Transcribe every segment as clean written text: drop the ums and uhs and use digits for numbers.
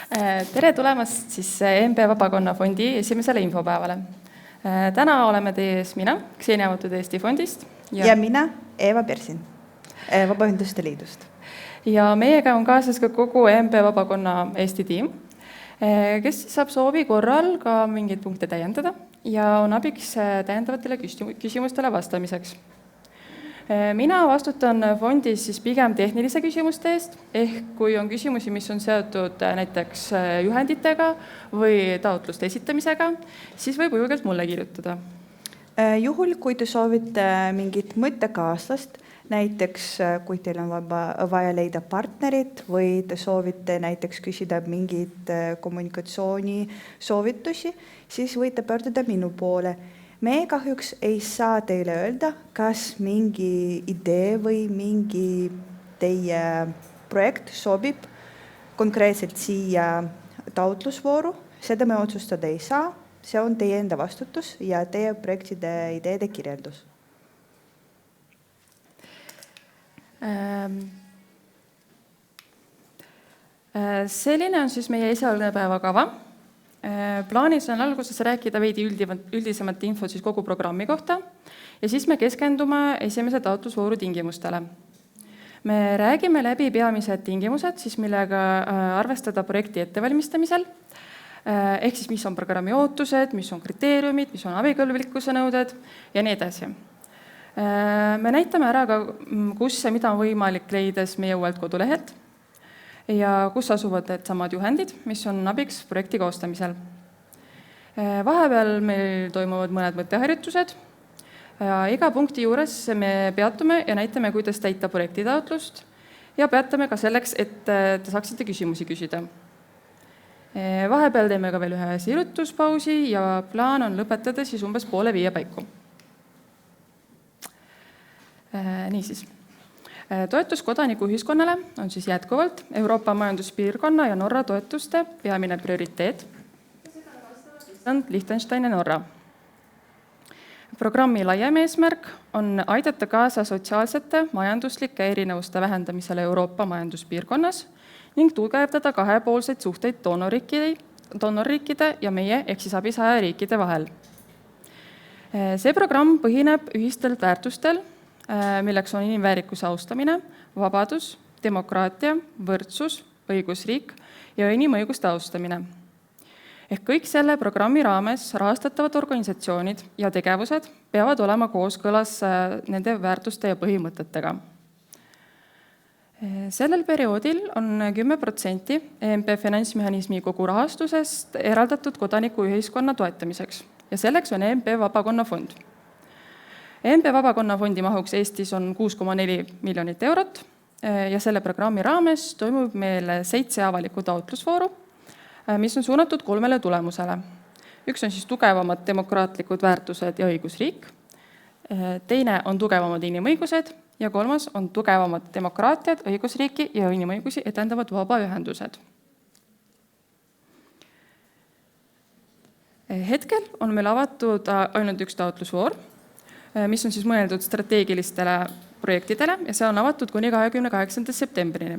Tere tulemast siis EMP Vabakonna fondi esimesele infopäevale. Täna oleme teie ees mina, Ksenia Avatud Eesti fondist. Ja mina, Eva Persin, Vabaühenduste Liidust. Ja meiega on kaasas ka kogu EMP Vabakonna Eesti tiim, kes saab soovi korral ka mingeid punkte täiendada ja on abiks täiendavatele küsimustele vastamiseks. Mina vastutan fondis siis pigem tehnilise küsimuste eest, ehk kui on küsimusi, mis on seotud näiteks juhenditega või taotluste esitamisega, siis võib julgelt mulle kirjutada. Juhul, kui te soovite mingit mõttekaaslast, näiteks kui teil on vaja leida partnerit või te soovite näiteks küsida mingit kommunikatsiooni soovitusi, siis võite pöörduda minu poole. Me kahjuks ei saa teile öelda, kas mingi idee või mingi teie projekt sobib konkreetselt siia taotlusvooru. Seda me otsustada ei saa, see on teie enda vastutus ja teie projektide ideede kirjeldus. Selline on siis meie esialgne päevakava. Plaanis on alguses rääkida veidi üldisemat infot siis kogu programmi kohta ja siis me keskendume esimese taotlusvooru tingimustele. Me räägime läbi peamised tingimused, siis millega arvestada projekti ettevalmistamisel, ehk siis mis on programmi ootused, mis on kriteeriumid, mis on abikõlblikkuse nõuded ja nii edasi. Me näitame ära ka, kus ja mida on võimalik leides meie uuelt kodulehelt ja kus asuvad need samad juhendid, mis on abiks projekti koostamisel. Vahepeal meil toimuvad mõned mõtteharjutused ja iga punkti juures me peatume ja näitame, kuidas täita projektitaotlust ja peatame ka selleks, et te saaksite küsimusi küsida. Vahepeal teeme ka veel ühe sirutuspausi ja plaan on lõpetada siis umbes 4:30 paiku. Niisiis. Toetus kodanikuühiskonnale on siis jätkuvalt Euroopa majanduspiirkonna ja Norra toetuste peamine prioriteet. Liechtenstein ja Norra. Programmi laiem eesmärk on aidata kaasa sotsiaalsete majanduslike erinevuste vähendamisele Euroopa majanduspiirkonnas ning tugevdada kahepoolseid suhteid doonorriikide ja meie ehk siis abisaajariikide vahel. See programm põhineb ühistel väärtustel, milleks on inimväärikuse austamine, vabadus, demokraatia, võrdsus, õigusriik ja inimõiguste austamine. Ehk kõik selle programmi raames rahastatavad organisatsioonid ja tegevused peavad olema kooskõlas nende väärtuste ja põhimõtetega. Sellel perioodil on 10% EMP finantsmehhanismi kogu rahastusest eraldatud kodanikuühiskonna toetamiseks ja selleks on EMP Vabakonna fond. EMP Vabakonna fondi mahuks Eestis on 6,4 miljonit eurot ja selle programmi raames toimub meil 7 avalikku taotlusvooru, mis on suunatud 3 tulemusele. Üks on siis tugevamad demokraatlikud väärtused ja õigusriik, teine on tugevamad inimõigused ja 3. on tugevamad demokraatiad, õigusriiki ja inimõigusi edendavad vabaühendused. Hetkel on meil avatud ainult üks taotlusvoor, mis on siis mõeldud strateegilistele projektidele ja see on avatud kuni 28. septembrini.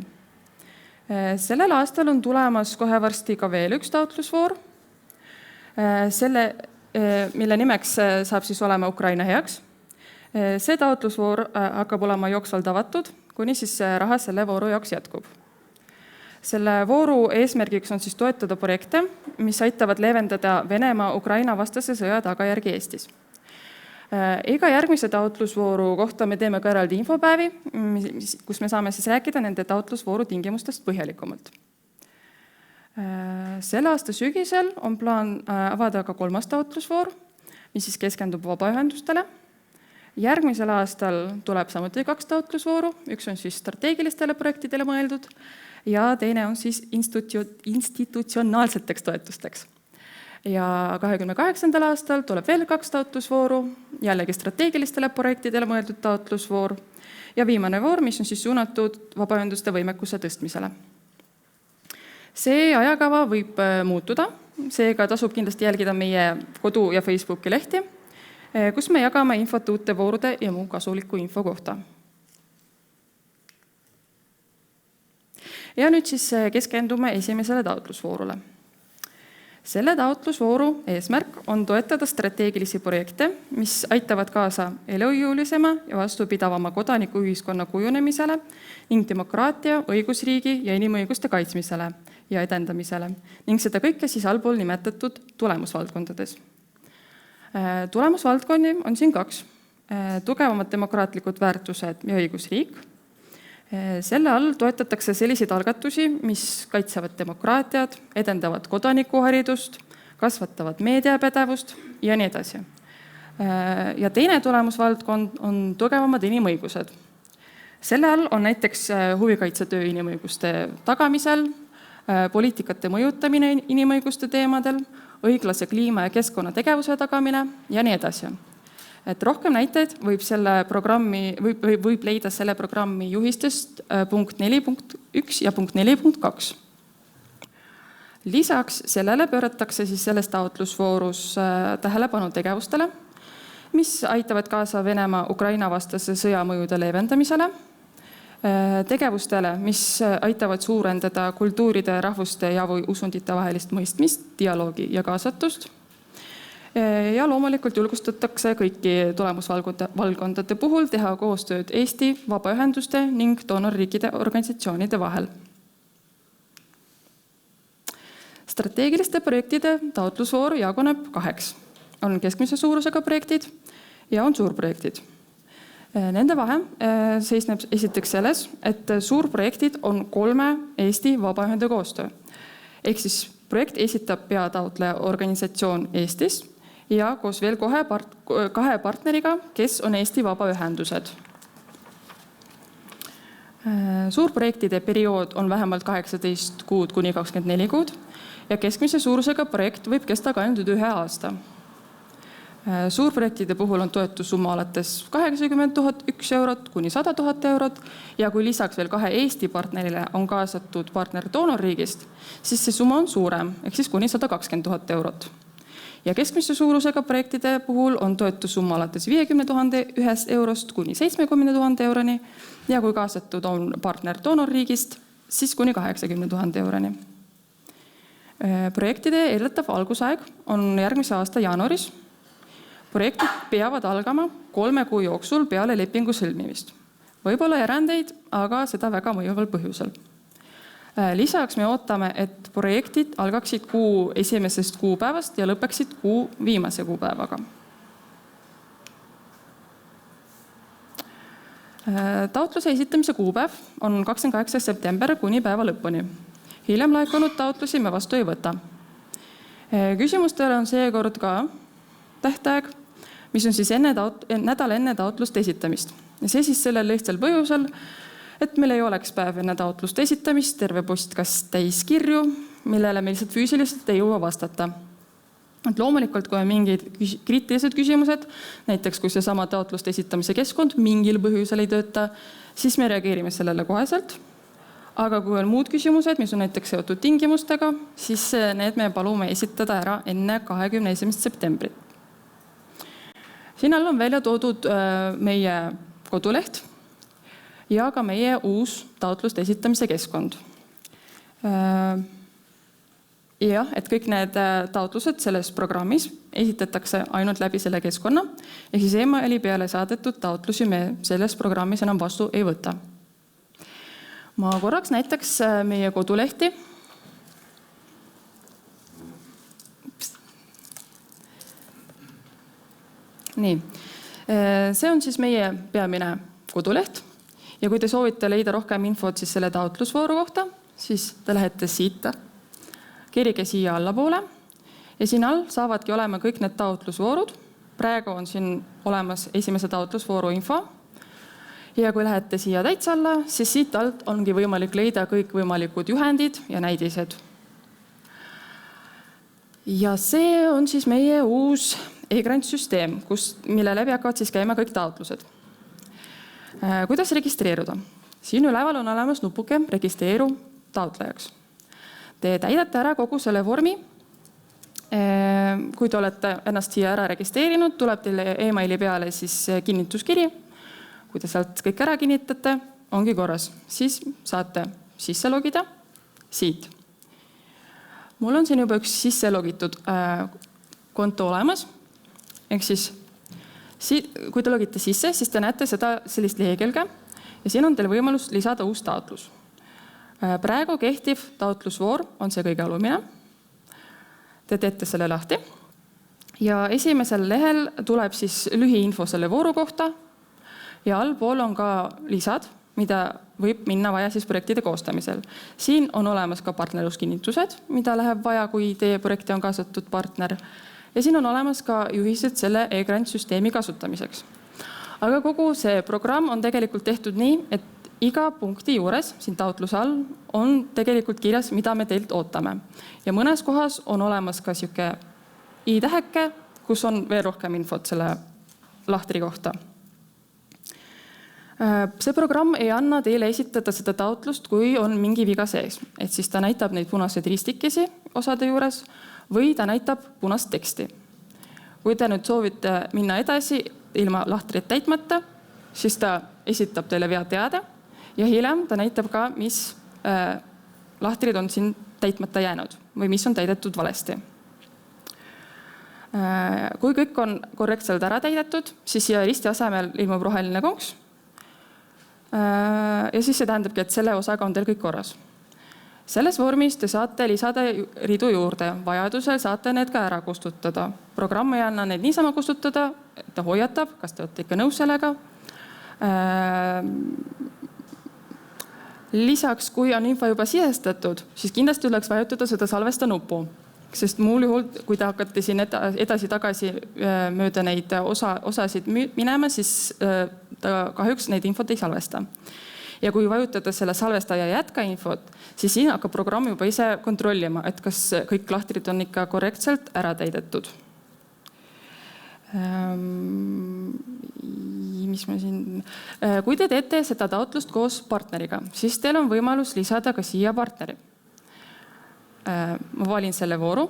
Sellel aastal on tulemas kohe varsti ka veel üks taotlusvoor, mille nimeks saab siis olema Ukraina heaks. See taotlusvoor hakkab olema jooksvalt avatud, kuni siis raha selle vooru jaoks jätkub. Selle vooru eesmärgiks on siis toetada projekte, mis aitavad leevendada Venemaa Ukraina vastase sõja tagajärgi Eestis. Iga järgmise taotlusvooru kohta me teeme ka eraldi infopäevi, kus me saame siis rääkida nende taotlusvooru tingimustest põhjalikumalt. Selle aasta sügisel on plaan avada ka 3. taotlusvoor, mis siis keskendub vabaühendustele. Järgmisel aastal tuleb samuti 2 taotlusvooru, üks on siis strateegilistele projektidele mõeldud ja teine on siis institutsionaalseteks toetusteks. Ja 28. aastal tuleb veel 2 taotlusvooru, jällegi strateegilistele projektidele mõeldud taotlusvoor ja viimane voor, mis on siis suunatud vabaühenduste võimekuse tõstmisele. See ajakava võib muutuda, seega tasub kindlasti jälgida meie kodu- ja Facebooki lehti, kus me jagame infot uute voorude ja muu kasuliku info kohta. Ja nüüd siis keskendume esimesele taotlusvoorule. Selle taotlusvooru eesmärk on toetada strateegilisi projekte, mis aitavad kaasa elujõulisema ja vastupidavama kodanikuühiskonna kujunemisele ning demokraatia, õigusriigi ja inimõiguste kaitsmisele ja edendamisele ning seda kõike siis allpool nimetatud tulemusvaldkondades. Tulemusvaldkondi on siin 2. Tugevamad demokraatlikud väärtused ja õigusriik. Selle all toetatakse selliseid algatusi, mis kaitsevad demokraatiat, edendavad kodanikuharidust, kasvatavad meediapädevust ja nii edasi. Ja teine tulemusvaldkond on tugevamad inimõigused. Selle all on näiteks huvikaitsetöö inimõiguste tagamisel, poliitikate mõjutamine inimõiguste teemadel, õiglase kliima ja keskkonnategevuse tagamine ja nii edasi. Et rohkem näiteid võib leida selle programmi juhistest punkt 4.1 ja punkt 4.2. Lisaks sellele pööratakse siis selles taotlusvoorus tähelepanu tegevustele, mis aitavad kaasa Venemaa Ukraina vastase sõja mõjude leevendamisele, tegevustele, mis aitavad suurendada kultuuride, rahvuste ja või usundite vahelist mõistmist, dialoogi ja kaasatust. Ja loomulikult julgustatakse kõiki tulemusvaldkondade puhul teha koostööd Eesti vabaühenduste ning doonorriikide organisatsioonide vahel. Strateegiliste projektide taotlusvoor jaguneb 2. On keskmise suurusega projektid ja on suurprojektid. Nende vahe seisneb esiteks selles, et suurprojektid on 3 Eesti vabaühende koostöö. Ehk siis projekt esitab peataotleja organisatsioon Eestis ja koos veel 2 partneriga, kes on Eesti vabaühendused. Suurprojektide periood on vähemalt 18 kuud kuni 24 kuud ja keskmise suurusega projekt võib kesta ka ainult 1 aasta. Suurprojektide puhul on toetussumma alates 80 001 eurot kuni 100 000 eurot ja kui lisaks veel 2 Eesti partnerile on kaasatud partner doonorriigist, siis see summa on suurem, ehk siis kuni 120 000 eurot. Ja keskmise suurusega projektide puhul on toetussumma alates 50 001 eurost kuni 70 000 euroni ja kui kaasatud on partner doonorriigist, siis kuni 80 000 euroni. Projektide eeldatav algusaeg on järgmise aasta jaanuaris. Projektid peavad algama 3 kuu jooksul peale lepingu sõlmimist. Võib-olla erandeid, aga seda väga mõjuval põhjusel. Lisaks me ootame, et projektid algaksid kuu esimesest kuupäevast ja lõpeksid kuu viimase kuupäevaga. Taotluse esitamise kuupäev on 28. september kuni päeva lõpuni. Hiljem laekunud taotlusi me vastu ei võta. Küsimustele on seekord ka tähtaeg, mis on siis nädal enne taotluste esitamist. Ja see siis sellel lihtsal põhjusel, et meil ei oleks päev enne taotluste esitamist terve postkast täis kirju, millele me lihtsalt füüsiliselt ei jõua vastata. Et loomulikult, kui on mingid kriitilised küsimused, näiteks kui see sama taotluste esitamise keskkond mingil põhjusel ei tööta, siis me reageerime sellele koheselt. Aga kui on muud küsimused, mis on näiteks seotud tingimustega, siis need me palume esitada ära enne 21. septembrit. Siin all on välja toodud meie koduleht ja ka meie uus taotluste esitamise keskkond. Ja, et kõik need taotlused selles programmis esitatakse ainult läbi selle keskkonna, ehk siis emaili peale saadetud taotlusi me selles programmis enam vastu ei võta. Ma korraks näiteks meie kodulehti. Nii, see on siis meie peamine koduleht ja kui te soovite leida rohkem infot siis selle taotlusvooru kohta, siis te lähete siit, kerige siia allapoole ja siin all saavadki olema kõik need taotlusvoorud. Praegu on siin olemas esimese taotlusvooru info ja kui lähete siia täitsa alla, siis siit alt ongi võimalik leida kõik võimalikud juhendid ja näidised. Ja see on siis meie uus e-grant süsteem, mille läbi hakkavad siis käima kõik taotlused. Kuidas registreeruda? Siin üleval on olemas nupuke registreeru taotlejaks. Te täidate ära kogu selle vormi. Kui te olete ennast siia ära registreerinud, tuleb teile e-maili peale siis kinnituskiri. Kui te sealt kõik ära kinnitate, ongi korras. Siis saate sisse logida siit. Mul on siin juba üks sisse logitud konto olemas. Ehk siis, kui te logite sisse, siis te näete sellist lehekülge ja siin on teil võimalus lisada uus taotlus. Praegu kehtiv taotlusvoor on see kõige alumine. Te teete selle lahti ja esimesel lehel tuleb siis lühiinfo selle vooru kohta ja allpool on ka lisad, mida võib minna vaja siis projektide koostamisel. Siin on olemas ka partnerluskinnitused, mida läheb vaja, kui teie projekti on kaasatud partner. Ja siin on olemas ka juhised selle e-grant süsteemi kasutamiseks. Aga kogu see programm on tegelikult tehtud nii, et iga punkti juures, siin taotluse all, on tegelikult kirjas, mida me teilt ootame. Ja mõnes kohas on olemas ka siuke i-täheke, kus on veel rohkem infot selle lahtri kohta. See programm ei anna teile esitada seda taotlust, kui on mingi viga sees. Et siis ta näitab neid punased ristikesi osade juures või ta näitab punast teksti. Kui te nüüd soovite minna edasi ilma lahtrit täitmata, siis ta esitab teile veateade ja hiljem ta näitab ka, mis lahtrid on siin täitmata jäänud või mis on täidetud valesti. Kui kõik on korrektselt ära täidetud, siis siia risti asemel ilmub roheline konks. Ja siis see tähendabki, et selle osaga on teil kõik korras. Selles vormis te saate lisada ridu juurde. Vajadusel saate need ka ära kustutada. Programm ei anna need niisama kustutada, ta hoiatab, kas te olete ikka nõus sellega. Lisaks, kui on info juba sisestatud, siis kindlasti tuleks vajutada seda salvesta nuppu. Sest muul juhul, kui te hakkate siin edasi-tagasi mööda neid osasid minema, siis ta kahjuks neid infot ei salvesta. Ja kui vajutada selle salvestaja jätka infot, siis siin hakkab programm juba ise kontrollima, et kas kõik lahtrid on ikka korrektselt ära täidetud. Kui te teete seda taotlust koos partneriga, siis teil on võimalus lisada ka siia partneri. Ma valin selle vooru,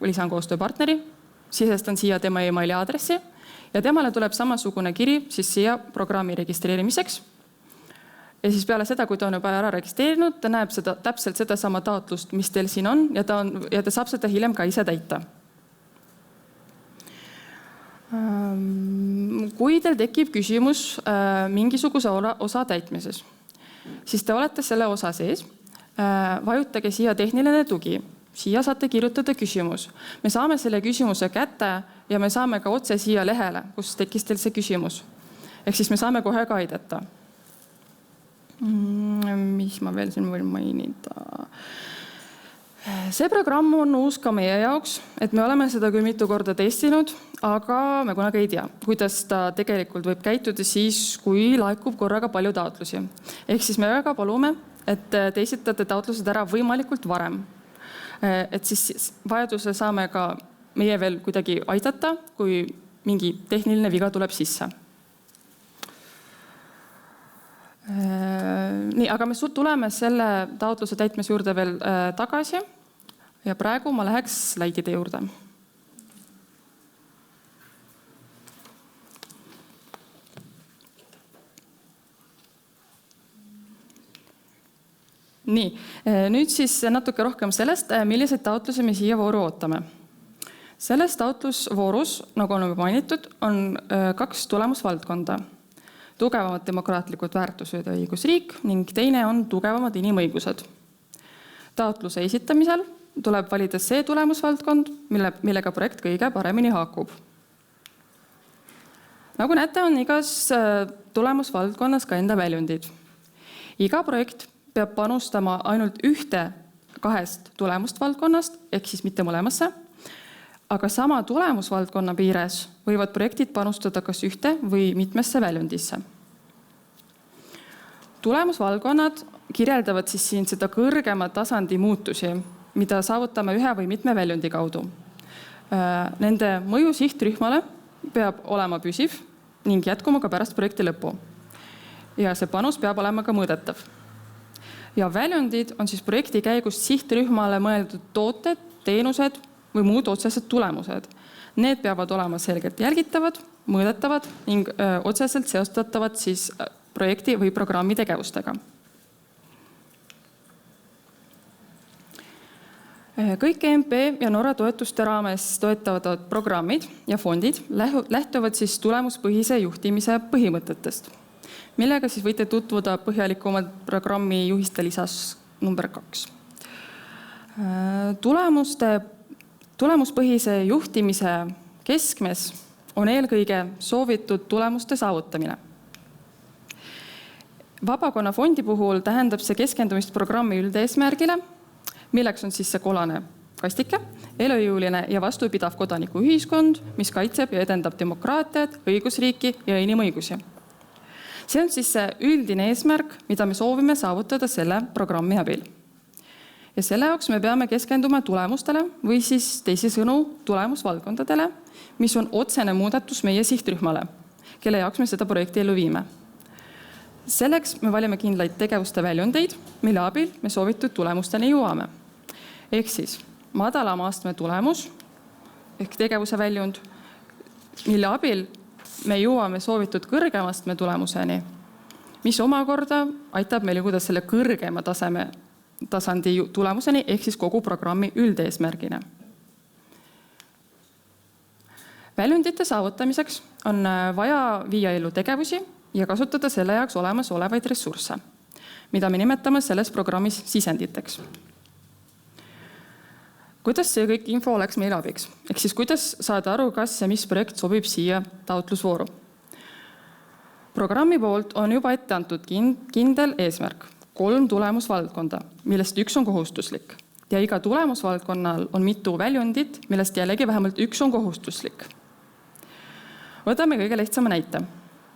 lisan koostööpartneri, sisestan siia tema emaili aadressi ja temale tuleb samasugune kiri siis siia programmi registreerimiseks. Ja siis peale seda, kui ta on juba ära registreerinud, ta näeb täpselt seda sama taotlust, mis teil siin on ja ta saab seda hiljem ka ise täita. Kui teil tekib küsimus mingisuguse osa täitmises, siis te olete selle osa sees. Vajutage siia tehniline tugi. Siia saate kirjutada küsimus. Me saame selle küsimuse kätte ja me saame ka otse siia lehele, kus tekkis teil see küsimus. Ehk siis me saame kohe ka aidata. Mis ma veel siin võin mainida? See programm on uus ka meie jaoks, et me oleme seda küll mitu korda testinud, aga me kunagi ei tea, kuidas ta tegelikult võib käituda siis, kui laikub korraga palju taotlusi. Ehk siis me väga palume, et te esitate taotlused ära võimalikult varem. Et siis vajaduse saame ka meie veel kuidagi aidata, kui mingi tehniline viga tuleb sisse. Nii, aga me tuleme selle taotluse täitmise juurde veel tagasi ja praegu ma läheks slaidide juurde. Nii, nüüd siis natuke rohkem sellest, milliseid taotlusi me siia vooru ootame. Selles taotlusvoorus, nagu on juba mainitud, on 2 tulemusvaldkonda. Tugevamad demokraatlikud väärtused ja õigusriik ning teine on tugevamad inimõigused. Taotluse esitamisel tuleb valida see tulemusvaldkond, millega projekt kõige paremini haakub. Nagu näete, on igas tulemusvaldkonnas ka enda väljundid. Iga projekt peab panustama ainult 1-2 tulemusvaldkonnast, ehk siis mitte mõlemasse, aga sama tulemusvaldkonna piires võivad projektid panustada kas 1 või mitmesse väljundisse. Tulemusvaldkonnad kirjeldavad siis siin seda kõrgema tasandi muutusi, mida saavutame 1 või mitme väljundi kaudu. Nende mõju sihtrühmale peab olema püsiv ning jätkuma ka pärast projekti lõppu. Ja see panus peab olema ka mõõdetav. Ja väljundid on siis projekti käigust sihtrühmale mõeldud tooted, teenused või muud otsesed tulemused. Need peavad olema selgelt jälgitavad, mõõdetavad ning otseselt seostatavad siis projekti või programmi tegevustega. Kõik EMP ja Norra toetuste raames toetavad programmid ja fondid lähtuvad siis tulemuspõhise juhtimise põhimõtetest, millega siis võite tutvuda põhjalikumalt programmi juhiste lisas number 2. Tulemuspõhise juhtimise keskmes on eelkõige soovitud tulemuste saavutamine. Vabakonna fondi puhul tähendab see keskendumist programmi üldeesmärgile, milleks on siis see kolane kastike, elujõuline ja vastupidav kodanikuühiskond, mis kaitseb ja edendab demokraatiat, õigusriiki ja inimõigusi. See on siis see üldine eesmärk, mida me soovime saavutada selle programmi abil. Ja selle jaoks me peame keskenduma tulemustele või siis teisisõnu tulemusvaldkondadele, mis on otsene muudatus meie sihtrühmale, kelle jaoks me seda projekti ellu viime. Selleks me valime kindlaid tegevuste väljundeid, mille abil me soovitud tulemusteni jõuame. Ehk siis madalama astme tulemus ehk tegevuse väljund, mille abil me jõuame soovitud kõrgema astme tulemuseni, mis omakorda aitab meil jõuda selle kõrgema tasandi tulemuseni ehk siis kogu programmi üldeesmärgina. Väljundite saavutamiseks on vaja viia ellu tegevusi ja kasutada selle jaoks olemasolevaid ressursse, mida me nimetame selles programmis sisenditeks. Kuidas see kõik info oleks meil abiks? Ehk siis kuidas saada aru, kas ja mis projekt sobib siia taotlusvooru? Programmi poolt on juba ette antud kindel eesmärk, 3 tulemusvaldkonda, millest 1 on kohustuslik. Ja iga tulemusvaldkonnal on mitu väljundit, millest jällegi vähemalt 1 on kohustuslik. Võtame kõige lihtsama näite.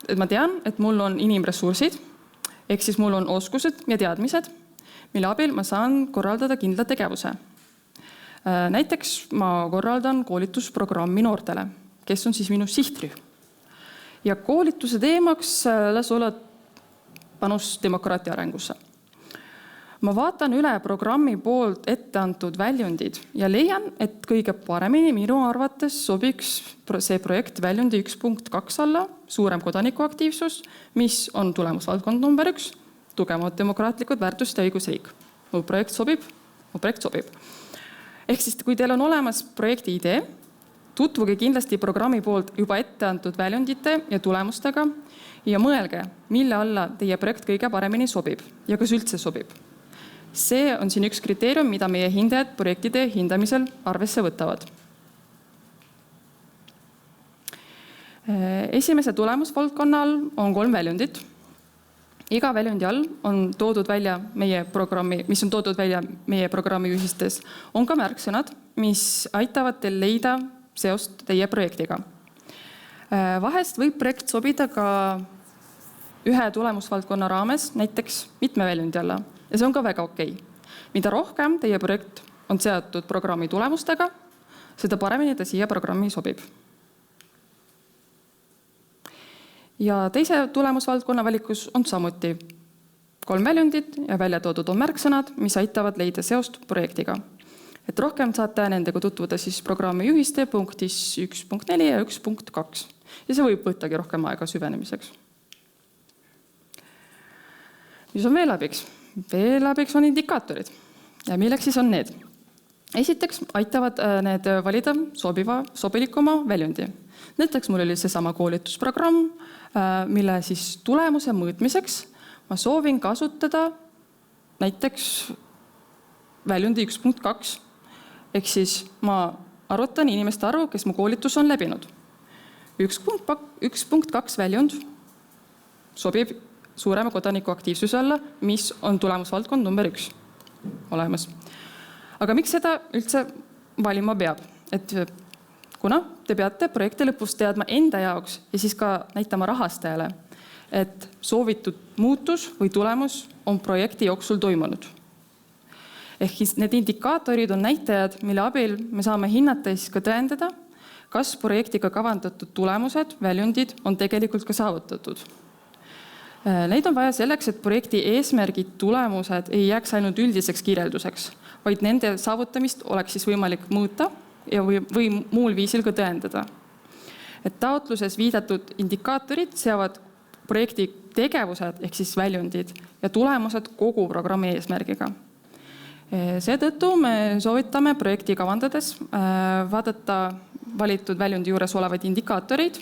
Et ma tean, et mul on inimressursid, ehk siis mul on oskused ja teadmised, mille abil ma saan korraldada kindla tegevuse. Näiteks ma korraldan koolitusprogrammi noortele, kes on siis minu sihtrühm. Ja koolituse teemaks las olla panus demokraatia arengusse. Ma vaatan üle programmi poolt ette antud väljundid ja leian, et kõige paremini minu arvates sobiks see projekt väljundi 1.2 alla, suurem kodanikuaktiivsus, mis on tulemusvaldkond number 1, tugevad demokraatlikud väärtust ja õigusriik. Mu projekt sobib. Ehk siis, kui teil on olemas projekti idee, tutvuge kindlasti programmi poolt juba ette antud väljundite ja tulemustega ja mõelge, mille alla teie projekt kõige paremini sobib ja kas üldse sobib. See on siin üks kriteerium, mida meie hindajad projektide hindamisel arvesse võtavad. Esimese tulemusvaldkonnal on 3 väljundit. Iga väljundi all on toodud välja meie programmi juhistes, on ka märksõnad, mis aitavad teil leida seost teie projektiga. Vahest võib projekt sobida ka ühe tulemusvaldkonna raames, näiteks mitme väljundi alla. Ja see on ka väga okei. Mida rohkem teie projekt on seotud programmi tulemustega, seda paremini ta siia programmi sobib. Ja teise tulemusvaldkonna valikus on samuti 3 väljundit ja välja toodud on märksõnad, mis aitavad leida seost projektiga. Et rohkem saate nendega tutvuda siis programmi juhiste punktis 1.4 ja 1.2. Ja see võib võttagi rohkem aega süvenemiseks. Mis on veel abiks? Veel abiks on indikaatorid. Ja milleks siis on need? Esiteks aitavad need valida sobilikuma väljundi. Näiteks mul oli seesama koolitusprogramm, mille siis tulemuse mõõtmiseks ma soovin kasutada näiteks väljundi 1.2. Ehk siis ma arvutan inimeste arvu, kes mu koolitus on läbinud. 1.2 väljund sobib suurema kodanikuaktiivsuse alla, mis on tulemusvaldkond number 1 olemas. Aga miks seda üldse valima peab? Et kuna te peate projekti lõpus teadma enda jaoks ja siis ka näitama rahastajale, et soovitud muutus või tulemus on projekti jooksul toimunud. Ehk need indikaatorid on näitajad, mille abil me saame hinnata ja siis ka tõendada, kas projektiga kavandatud tulemused, väljundid on tegelikult ka saavutatud. Neid on vaja selleks, et projekti eesmärgid tulemused ei jääks ainult üldiseks kirjelduseks, vaid nende saavutamist oleks siis võimalik mõõta ja või muul viisil ka tõendada. Et taotluses viidatud indikaatorid seavad projekti tegevused ehk siis väljundid ja tulemused kogu programmi eesmärgiga. Seetõttu me soovitame projekti kavandades vaadata valitud väljundi juures olevaid indikaatoreid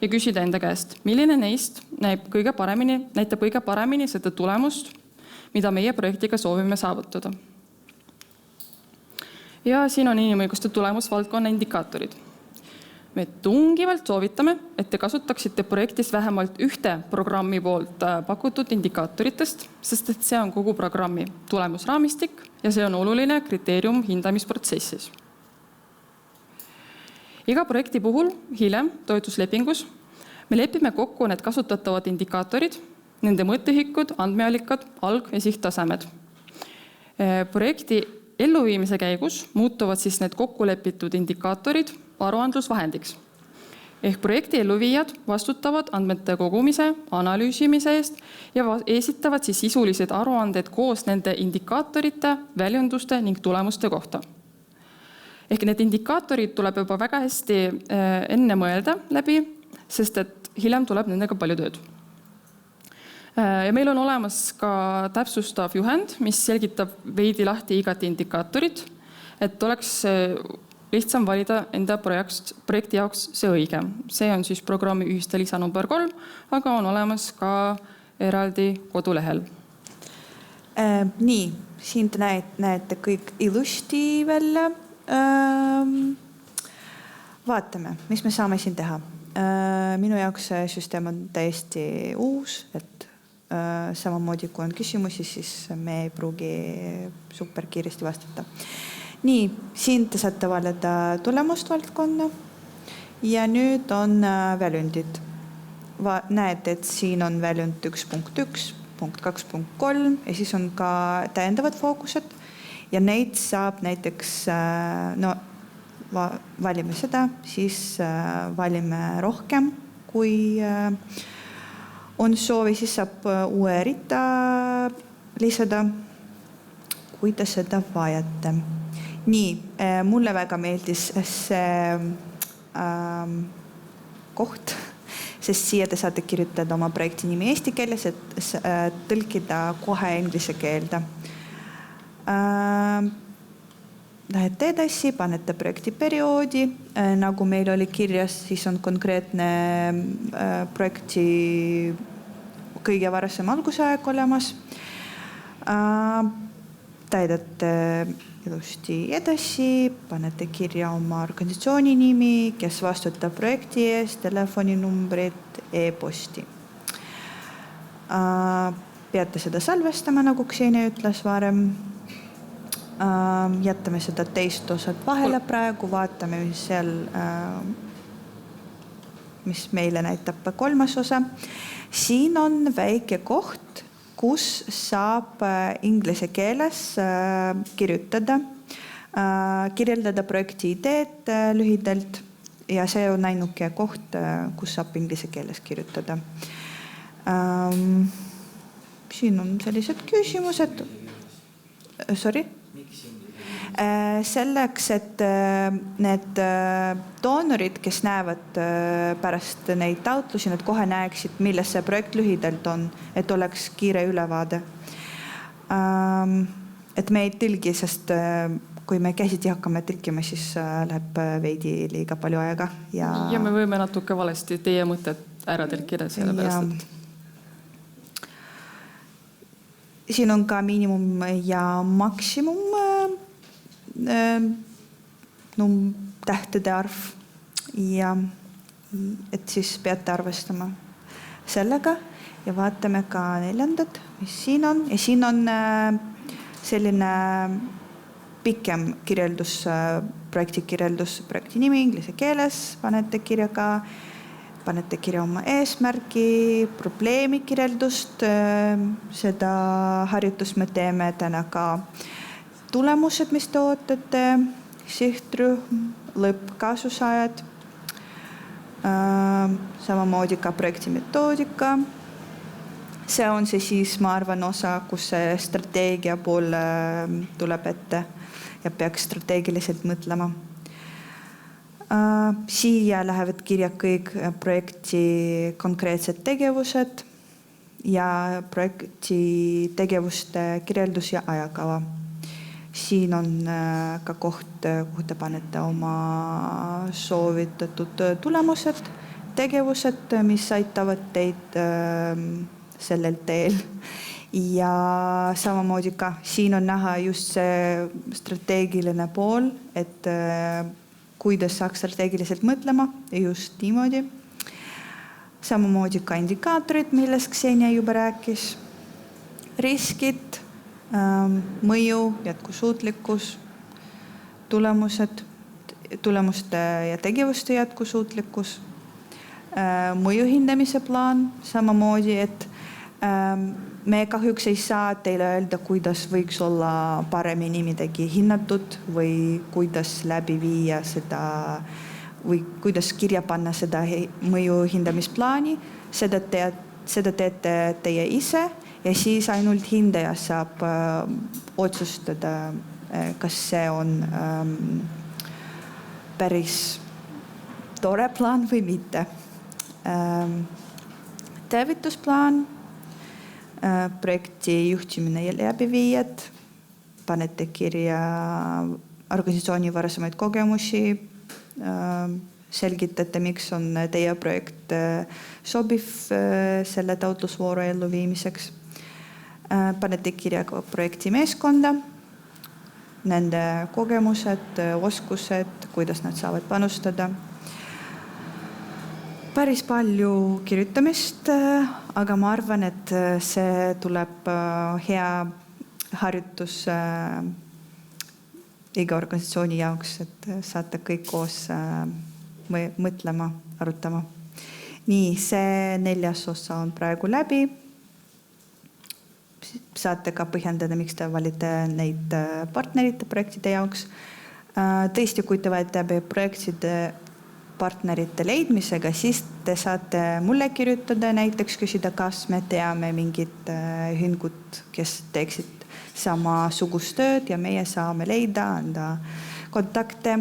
ja küsida enda käest, milline neist näitab kõige paremini seda tulemust, mida meie projektiga soovime saavutada. Ja siin on inimõiguste tulemusvaldkonna indikaatorid. Me tungivalt soovitame, et te kasutaksite projektis vähemalt ühte programmi poolt pakutud indikaatoritest, sest et see on kogu programmi tulemusraamistik ja see on oluline kriteerium hindamisprotsessis. Iga projekti puhul hiljem toetuslepingus me lepime kokku need kasutatavad indikaatorid, nende mõõteühikud, andmeallikad, alg- ja sihttasemed. Projekti elluviimise käigus muutuvad siis need kokkulepitud indikaatorid aruandlusvahendiks. Ehk projekti elluviijad vastutavad andmete kogumise, analüüsimise eest ja esitavad siis sisulised aruanded koos nende indikaatorite, väljunduste ning tulemuste kohta. Ehk need indikaatorid tuleb juba väga hästi enne mõelda läbi, sest et hiljem tuleb nendega palju tööd. Ja meil on olemas ka täpsustav juhend, mis selgitab veidi lahti igat indikaatorit, et oleks lihtsam valida enda projekti jaoks see õige. See on siis programmi ühiste lisa number 3, aga on olemas ka eraldi kodulehel. Nii, siin te näete kõik ilusti välja. Vaatame, mis me saame siin teha. Minu jaoks see süsteem on täiesti uus, et samamoodi kui on küsimusi, siis me ei pruugi super kiiresti vastata. Nii, siin te saate valida tulemustvaldkonna ja nüüd on väljundid. Näete, et siin on väljund 1.1, punkt 2.3 ja siis on ka täiendavad fookused ja neid saab näiteks, valime seda, siis valime rohkem, kui on soovi, siis saab uue rita lisada, kui te seda vajate. Nii, mulle väga meeldis see koht, sest siia te saate kirjutada oma projekti nimi eesti keeles, et tõlkida kohe inglise keelde. Lähete edasi, panete projekti perioodi, nagu meil oli kirjas, siis on konkreetne projekti kõige varasem algusaeg olemas. Täidate ilusti edasi, panete kirja oma organisatsiooni nimi, kes vastutab projekti eest, telefoninumbrid, e-posti. Peate seda salvestama, nagu Ksenia ütles varem. Jätame seda teist osad vahele praegu, vaatame seal, mis meile näitab 3. osa. Siin on väike koht, kus saab inglise keeles kirjutada, kirjeldada projekti ideed lühidalt ja see on ainuke koht, kus saab inglise keeles kirjutada. Siin on sellised küsimused. Sorry? Selleks, et need doonorid, kes näevad pärast neid taotlusi, nad kohe näeksid, milles see projekt lühidalt on, et oleks kiire ülevaade. Et me ei tõlgi, sest kui me käsiti hakkame tõlkima, siis läheb veidi liiga palju aega. Ja me võime natuke valesti teie mõtet ära tõlkida sellepärast, et siin on ka miinimum ja maksimum tähtede arv ja et siis peate arvestama sellega ja vaatame ka 4, mis siin on. Ja siin on selline pikem kirjeldus, projekti kirjeldus, projekti nimi inglise keeles, panete kirja oma eesmärgi, probleemi kirjeldust, seda harjutust me teeme täna ka tulemused, mis te ootate, sihtrühm, lõppkasusaajad, samamoodi ka projekti metoodika. See on see siis, ma arvan, osa, kus see strateegia pool tuleb ette ja peaks strateegiliselt mõtlema. Siia lähevad kirja kõik projekti konkreetsed tegevused ja projekti tegevuste kirjeldus ja ajakava. Siin on ka koht, kuhu te panete oma soovitatud tulemused, tegevused, mis aitavad teid sellel teel. Ja samamoodi ka siin on näha just see strateegiline pool, et kuidas saaks strateegiliselt mõtlema just niimoodi. Samamoodi ka indikaatorid, millest Ksenia juba rääkis. Riskid, mõju, jätkusuutlikkus, tulemuste ja tegevuste jätkusuutlikkus, mõju hindamise plaan, samamoodi, et me kahjuks ei saa teile öelda, kuidas võiks olla paremini midagi hinnatud või kuidas läbi viia seda või kuidas kirja panna seda mõju hindamisplaani. Seda teete teie ise ja siis ainult hindaja saab otsustada, kas see on päris tore plaan või mitte. Teavitusplaan, projekti juhtimine ja läbiviijad, panete kirja organisatsiooni varasemaid kogemusi, selgitate, miks on teie projekt sobiv selle taotlusvooru elluviimiseks. Panete kirja projekti meeskonda, nende kogemused, oskused, kuidas nad saavad panustada. Päris palju kirjutamist, aga ma arvan, et see tuleb hea harjutus iga organisatsiooni jaoks, et saate kõik koos mõtlema, arutama. Nii, see 4. osa on praegu läbi. Saate ka põhjendada, miks te valite neid partnerite projektide jaoks. Tõesti, kui te valite projektide partnerite leidmisega, siis te saate mulle kirjutada, näiteks küsida, kas me teame mingit ühingut, kes teeksid samasugust tööd ja meie saame leida, anda kontakte,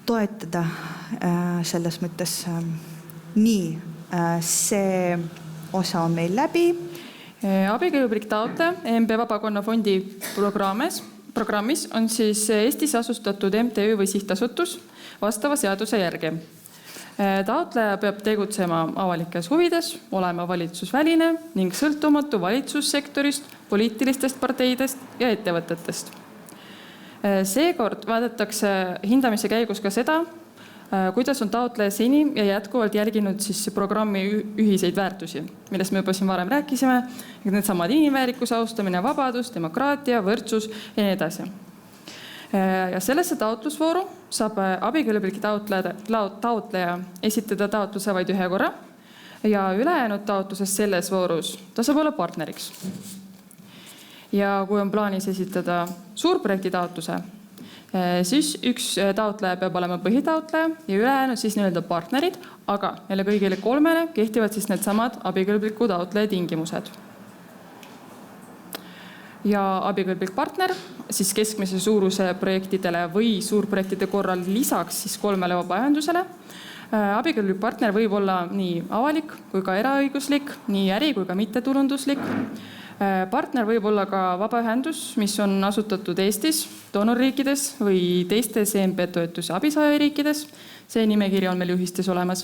toetada selles mõttes. Nii, see osa on meil läbi. Abikõlblik taotleja EMP Vabakonna fondi programmis on siis Eestis asustatud MTÜ või sihtasutus vastava seaduse järgi. Taotleja peab tegutsema avalikes huvides, olema valitsusväline ning sõltumatu valitsussektorist, poliitilistest parteidest ja ettevõtetest. Seekord vaadatakse hindamise käigus ka seda, kuidas on taotleja seni ja jätkuvalt jälginud siis programmi ühiseid väärtusi, millest me juba siin varem rääkisime, need samad inimväärikuse austamine, vabadus, demokraatia, võrdsus ja nii edasi. Ja sellesse taotlusvooru saab abikõlblik taotleja esitada taotluse vaid ühe korra ja ülejäänud taotluses selles voorus ta saab olla partneriks. Ja kui on plaanis esitada suurprojekti taotluse, siis üks taotleja peab olema põhitaotleja ja ülejäänud siis nii-öelda partnerid, aga neile kõigile 3 kehtivad siis need samad abikõlbliku taotleja tingimused. Ja abikõlblik partner siis keskmise suuruse projektidele või suurprojektide korral lisaks siis 3 vabaühendusele. Abikõlblik partner võib olla nii avalik kui ka eraõiguslik, nii äri kui ka mittetulunduslik. Partner võib olla ka vabaühendus, mis on asutatud Eestis, doonorriikides või teistes EMP toetuse abisaajariikides. See nimekiri on meil juhistes olemas.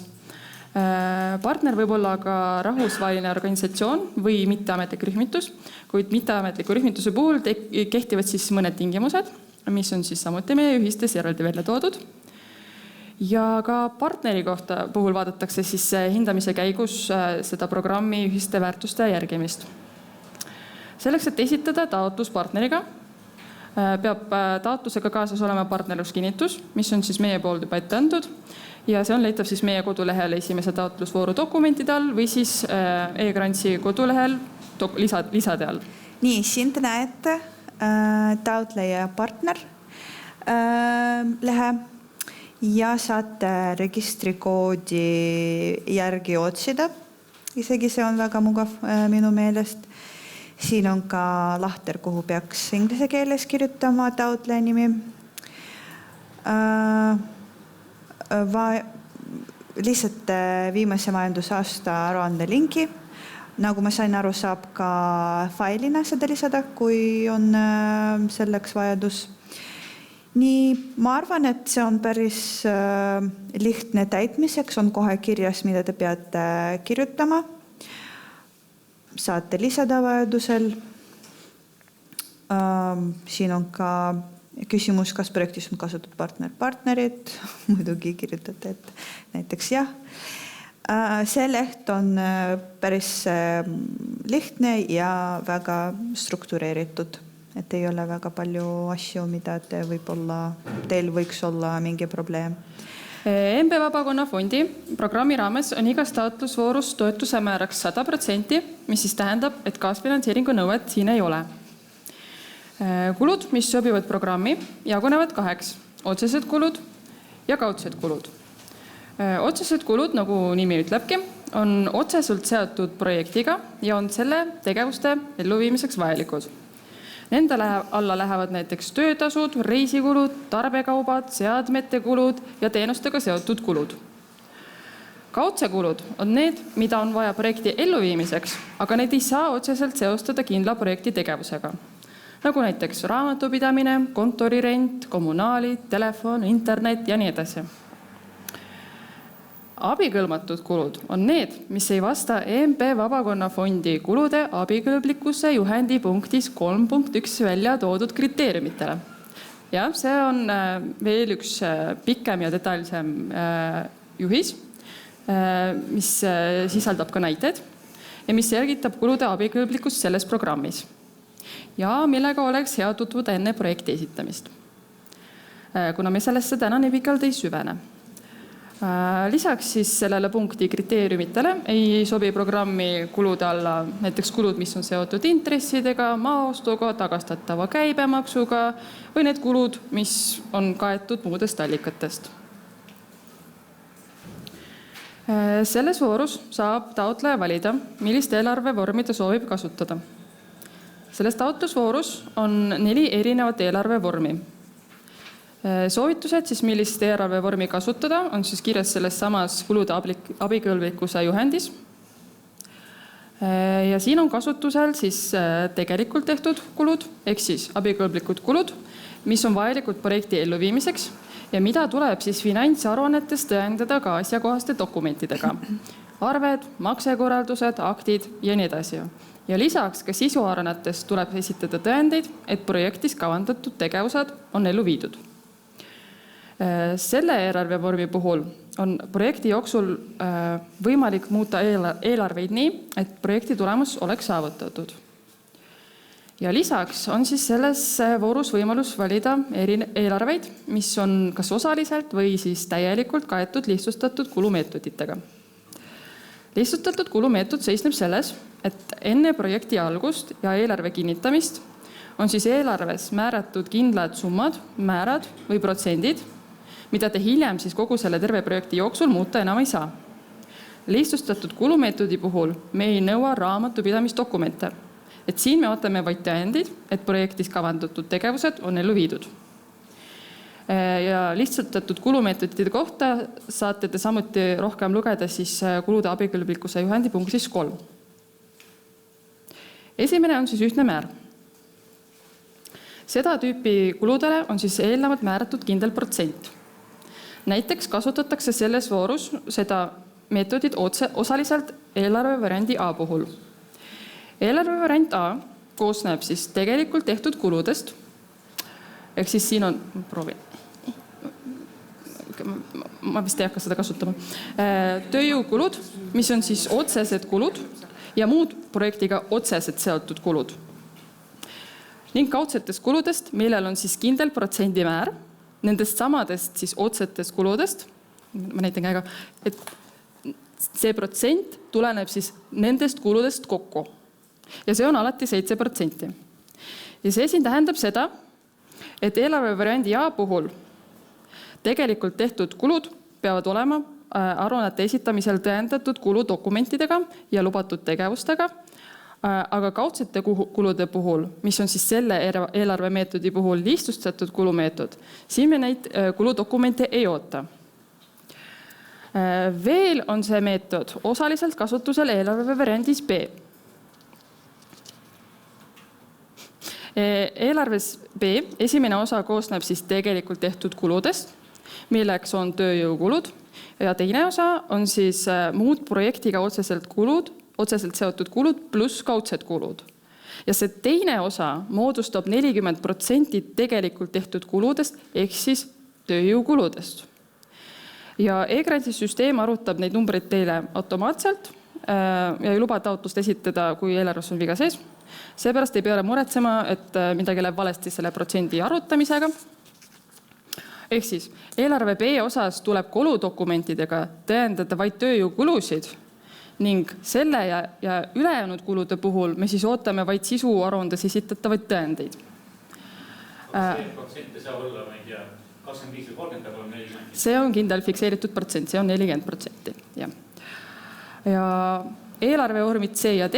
Partner võib olla ka rahvusvaheline organisatsioon või mitteametlik rühmitus, kuid mitteametliku rühmituse puhul kehtivad siis mõned tingimused, mis on siis samuti meie ühistes eraldi välja toodud. Ja ka partneri kohta puhul vaadatakse siis hindamise käigus seda programmi ühiste väärtuste järgimist. Selleks, et esitada taotlus partneriga, peab taotlusega kaasas olema partnerluskinnitus, mis on siis meie poolt juba ette antud. Ja see on leitav siis meie kodulehel esimese taotlusvooru dokumentide all või siis e-grantsi kodulehel lisade all. Nii, siin te näete taotleja partner lehe ja saate registrikoodi järgi otsida. Isegi see on väga mugav minu meelest. Siin on ka lahter, kuhu peaks inglise keeles kirjutama taotleja nimi. Lihtsalt viimase majandusaasta aruande linki. nagu ma sain aru, saab ka failina seda lisada, kui on selleks vajadus. Nii, ma arvan, et see on päris lihtne täitmiseks, on kohe kirjas, mida te peate kirjutama. Saate lisada vajadusel. Siin on ka küsimus, kas projektis on kasutatud partnerid. Muidugi kirjutate, et näiteks jah. See leht on päris lihtne ja väga struktureeritud. Et ei ole väga palju asju, mida teil võiks olla mingi probleem. MB Vabakonna fondi programmi raames on igas taotlusvoorus toetuse määraks 100%, mis siis tähendab, et kaasfinantseeringu nõuet siin ei ole. Kulud, mis sobivad programmi, jagunevad 2. Otsesed kulud ja kaudsed kulud. Otsesed kulud, nagu nimi ütlebki, on otseselt seotud projektiga ja on selle tegevuste elluviimiseks vajalikud. Nende alla lähevad näiteks töötasud, reisikulud, tarbekaubad, seadmete kulud ja teenustega seotud kulud. Kaudse kulud on need, mida on vaja projekti elluviimiseks, aga need ei saa otseselt seostada kindla projekti tegevusega. Nagu näiteks raamatupidamine, kontorirent, kommunaalid, telefon, internet ja nii edasi. Abikõlmatud kulud on need, mis ei vasta EMP Vabakonna fondi kulude abikõlblikkuse juhendi punktis 3.1 välja toodud kriteeriumitele. Ja see on veel üks pikem ja detailsem juhis, mis sisaldab ka näited ja mis selgitab kulude abikõlblikkust selles programmis ja millega oleks hea tutvuda enne projekti esitamist. Kuna me sellesse täna nii pikalt ei süvene. Lisaks siis sellele punkti kriteeriumitele ei sobi programmi kulude alla näiteks kulud, mis on seotud intressidega, maaostuga, tagastatava käibemaksuga või need kulud, mis on kaetud muudest allikatest. Selles voorus saab taotleja valida, millist eelarvevormi ta soovib kasutada. Selles taotlusvoorus on 4 erinevat eelarvevormi. Soovitused, siis millist eelarvevormi kasutada, on siis kirjas selles samas kulude abikõlblikkuse juhendis. Ja siin on kasutusel siis tegelikult tehtud kulud, ehk siis abikõlblikud kulud, mis on vajalikud projekti elluviimiseks ja mida tuleb siis finantsaruannetes tõendada ka asjakohaste dokumentidega. Arved, maksekorraldused, aktid ja nii edasi. Ja lisaks ka sisuaruannetes tuleb esitada tõendeid, et projektis kavandatud tegevused on ellu viidud. Selle eelarvevormi puhul on projekti jooksul võimalik muuta eelarveid nii, et projekti tulemus oleks saavutatud. Ja lisaks on siis selles voorus võimalus valida eelarveid, mis on kas osaliselt või siis täielikult kaetud lihtsustatud kulumeetoditega. Lihtsustatud kulumeetod seisneb selles, et enne projekti algust ja eelarve kinnitamist on siis eelarves määratud kindlad summad, määrad või protsendid, mida te hiljem siis kogu selle terve projekti jooksul muuta enam ei saa. Lihtsustatud kulumeetodi puhul me ei nõua raamatupidamisdokumente, et siin me ootame vaid tõendid, et projektis kavandatud tegevused on ellu viidud. Ja lihtsustatud kulumeetodite kohta saate te samuti rohkem lugeda siis kulude abikõlblikkuse juhendi punktis 3. Esimene on siis ühtne määr. Seda tüüpi kuludele on siis eelnevalt määratud kindel protsent. Näiteks kasutatakse selles voorus seda meetodit osaliselt eelarvevariandi A puhul. Eelarvevariant A koosneb siis tegelikult tehtud kuludest, ehk siis siin on, proovin, ma vist ei hakka seda kasutama, tööjõukulud, mis on siis otsesed kulud ja muud projektiga otseselt seotud kulud. Ning kaudsetest kuludest, millel on siis kindel protsendimäär, nendest samadest siis otsetest kuludest, ma näitan käega, et see protsent tuleneb siis nendest kuludest kokku. Ja see on alati 7%. Ja see siin tähendab seda, et eelarvevariandi A puhul tegelikult tehtud kulud peavad olema aruannete esitamisel tõendatud kuludokumentidega ja lubatud tegevustega, aga kaudsete kulude puhul, mis on siis selle eelarvemeetodi puhul lihtsustatud kulumeetod, siin me neid kuludokumente ei oota. Veel on see meetod osaliselt kasutusel eelarvevariandis B, Eelarves B esimene osa koosneb siis tegelikult tehtud kuludest, milleks on tööjõukulud, ja teine osa on siis muud projektiga otseselt seotud kulud pluss kaudsed kulud. Ja see teine osa moodustab 40% tegelikult tehtud kuludest ehk siis tööjõukuludest. Ja e-granti süsteem arvutab neid numbreid teile automaatselt ja ei luba taotlust esitada, kui eelarves on viga sees. Seepärast ei pea muretsema, et midagi läheb valesti selle protsendi arvutamisega. Ehk siis eelarve B osas tuleb kuludokumentidega tõendada vaid tööjõukulusid ning selle ja ülejäänud kulude puhul me siis ootame vaid sisuaruandes esitatavaid tõendeid. Kas see protsent saab olla, ma ei tea, 25 või 30 või 40? See on kindel fikseeritud protsent, see on 40%. Ja eelarvevormid C ja D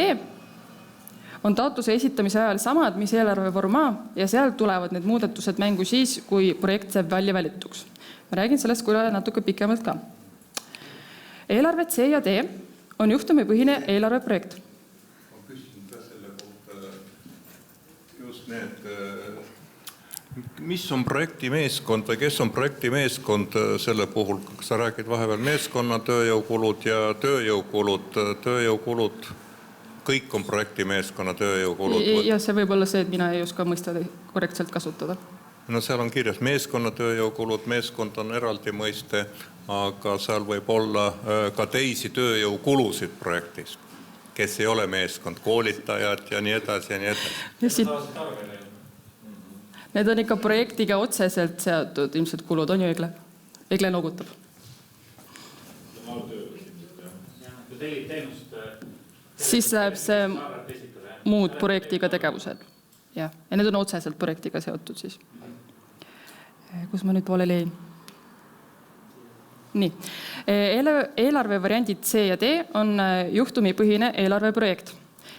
on taotluse esitamise ajal samad, mis eelarvevorm A ja seal tulevad need muudatused mängu siis, kui projekt saab välja valituks. Ma räägin sellest natuke pikemalt ka. Eelarve C ja D on juhtumipõhine eelarveprojekt. Ma küsin ka selle kohta just need, mis on projekti meeskond või kes on projekti meeskond selle puhul, kas sa räägid vahepeal meeskonna tööjõukulud ja tööjõukulud, kõik on projekti meeskonna tööjõukulud? Ja see võib olla see, et mina ei oska mõista korrektselt kasutada. No seal on kirjas meeskonna tööjõukulud, meeskond on eraldi mõiste, aga seal võib olla ka teisi tööjõukulusid projektis, kes ei ole meeskond, koolitajad ja nii edasi ja nii edasi. Need on ikka projektiga otseselt seotud ilmselt kulud, on ju Egle? Egle noogutab. Siis läheb see muud projektiga tegevused. Ja need on otseselt projektiga seotud siis. Kus ma nüüd pooleli jäin? Nii. Eelarve variandid C ja D on juhtumipõhine eelarveprojekt.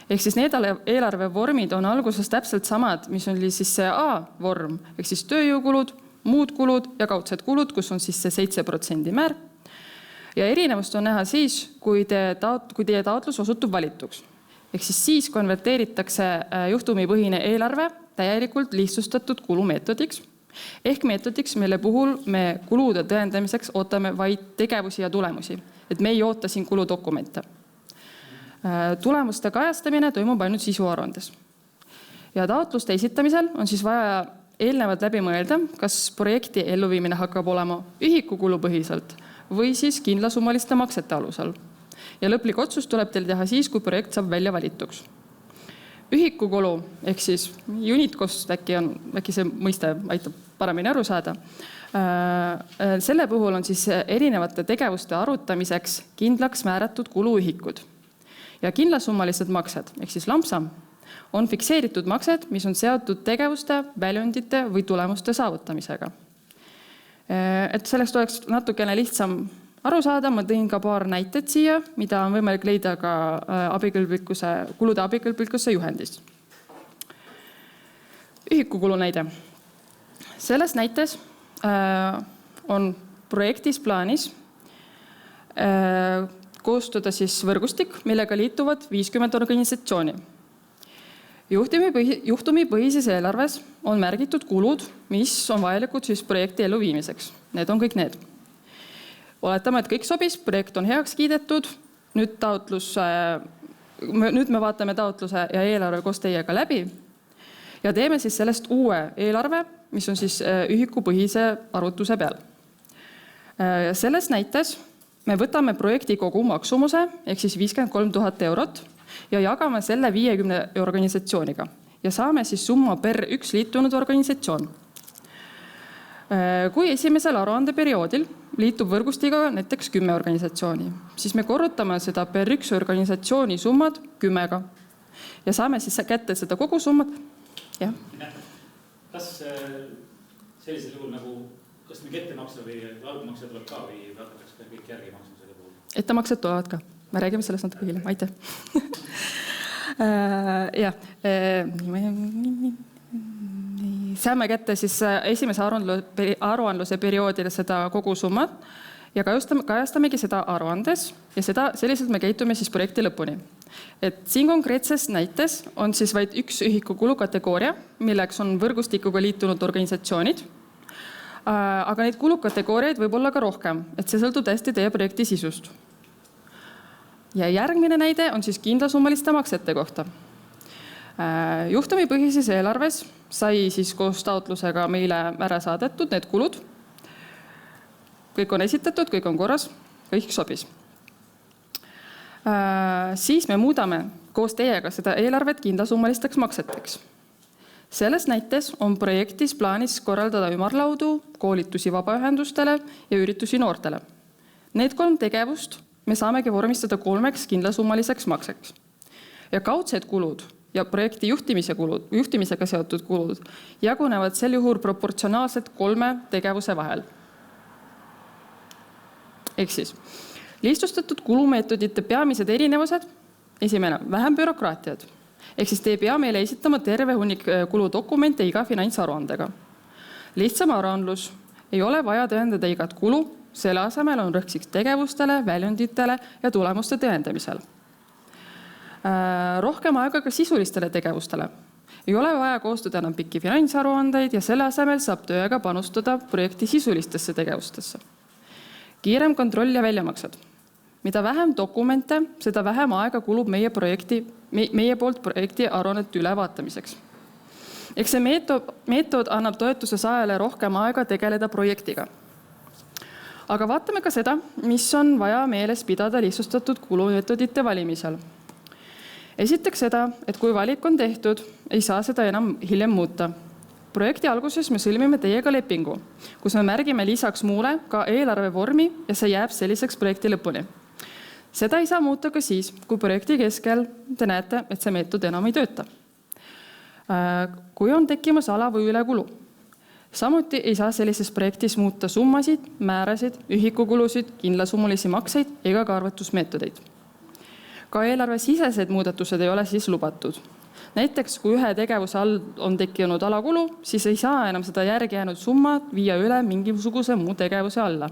Ehk siis need eelarvevormid on alguses täpselt samad, mis on siis see A-vorm, ehk siis tööjõukulud, muud kulud ja kaudsed kulud, kus on siis see 7% määr. Ja erinevust on näha siis, kui teie taotlus osutub valituks. Ehk siis konverteeritakse juhtumipõhine eelarve täielikult lihtsustatud kulumeetodiks. Ehk meetodiks, mille puhul me kulude tõendamiseks ootame vaid tegevusi ja tulemusi. Et me ei oota siin kuludokumente. Tulemuste kajastamine toimub ainult sisuaruandes. Ja taotluste esitamisel on siis vaja eelnevalt läbi mõelda, kas projekti elluviimine hakkab olema ühikukulupõhiselt või siis kindlasummaliste maksete alusel. Ja lõplik otsus tuleb teil teha siis, kui projekt saab välja valituks. Ühikukulu ehk siis unit cost äkki see mõiste aitab paremini aru saada. Selle puhul on siis erinevate tegevuste arutamiseks kindlaks määratud kuluühikud. Ja kindlasummalised maksed, ehk siis lampsam, on fikseeritud maksed, mis on seotud tegevuste, väljundite või tulemuste saavutamisega. Et sellest oleks natukene lihtsam aru saada, ma tõin ka paar näited siia, mida on võimalik leida ka kulude abikõlblikkuse juhendist. Ühikukulu näide. Selles näites on projektis plaanis koostada siis võrgustik, millega liituvad 50 organisatsiooni. Juhtumipõhises eelarves on märgitud kulud, mis on vajalikud siis projekti elluviimiseks. Need on kõik need. Oletame, et kõik sobis, projekt on heaks kiidetud, nüüd me vaatame taotluse ja eelarve koos teiega läbi ja teeme siis sellest uue eelarve, mis on siis ühikupõhise arvutuse peal. Selles näites me võtame projekti kogu maksumuse, ehk siis 53 000 eurot ja jagame selle 50 organisatsiooniga ja saame siis summa per üks liitunud organisatsioon. Kui esimesel aruandeperioodil liitub võrgustiga näiteks 10 organisatsiooni, siis me korrutame seda per üks organisatsiooni summad 10-ga ja saame siis kätte seda kogu summat. Ja. Kas sellisel juhul kas mingi ettemakse või algmakse tuleb ka või hakatakse kõik järgi maksma selle puhul? Ettemaksed tulevad ka. Me räägime sellest natuke hiljem. Aitäh. Saame kätte siis esimese aruandluse perioodil seda kogu summat ja kajastamegi seda aruandes ja selliselt me käitume siis projekti lõpuni. et siin konkreetses näites on siis vaid üks ühikukulu kategooria, milleks on võrgustikuga liitunud organisatsioonid. Aga neid kulukategooriaid võib olla ka rohkem, et see sõltub hästi teie projekti sisust. Ja järgmine näide on siis kindlasummaliste maksete kohta. Juhtumipõhises eelarves sai siis koos taotlusega meile ära saadetud need kulud. Kõik on esitatud, kõik on korras, kõik sobis. Siis me muudame koos teiega seda eelarvet kindlasummalisteks makseteks. Selles näites on projektis plaanis korraldada ümarlaudu, koolitusi vabaühendustele ja üritusi noortele. Need 3 tegevust me saamegi vormistada 3 kindlasummaliseks makseks. Ja kaudsed kulud ja projekti juhtimisega seotud kulud jagunevad sel juhul proportsionaalselt 3 tegevuse vahel. Ehk siis, lihtsustatud kulumeetodite peamised erinevused. Esimene, vähem bürokraatiad. Ehk siis te ei pea meile esitama terve hunnik kuludokumente iga finantsaruandega. Lihtsam aruandlus, ei ole vaja tõendada igat kulu, selle asemel on rõhksiks tegevustele, väljunditele ja tulemuste tõendamisel. Rohkem aega ka sisulistele tegevustele. Ei ole vaja koostada enam pikki finantsaruandeid ja selle asemel saab tööga panustada projekti sisulistesse tegevustesse. Kiirem kontroll ja väljamaksed. Mida vähem dokumente, seda vähem aega kulub meie poolt projekti aruannete ülevaatamiseks. Ehk see meetod annab toetuse saajale rohkem aega tegeleda projektiga. Aga vaatame ka seda, mis on vaja meeles pidada lihtsustatud kulumeetodite valimisel. Esiteks seda, et kui valik on tehtud, ei saa seda enam hiljem muuta. Projekti alguses me sõlmime teiega lepingu, kus me märgime lisaks muule ka eelarve vormi ja see jääb selliseks projekti lõpuni. Seda ei saa muuta ka siis, kui projekti keskel te näete, et see meetod enam ei tööta. Kui on tekkimas ala- või ülekulu. Samuti ei saa sellises projektis muuta summasid, määrasid, ühikukulusid, kindlasummulisi makseid ega ka arvutusmeetodeid. Ka eelarve sisesed muudatused ei ole siis lubatud. Näiteks, kui ühe tegevuse all on tekkinud alakulu, siis ei saa enam seda järgi jäänud summa viia üle mingisuguse muu tegevuse alla.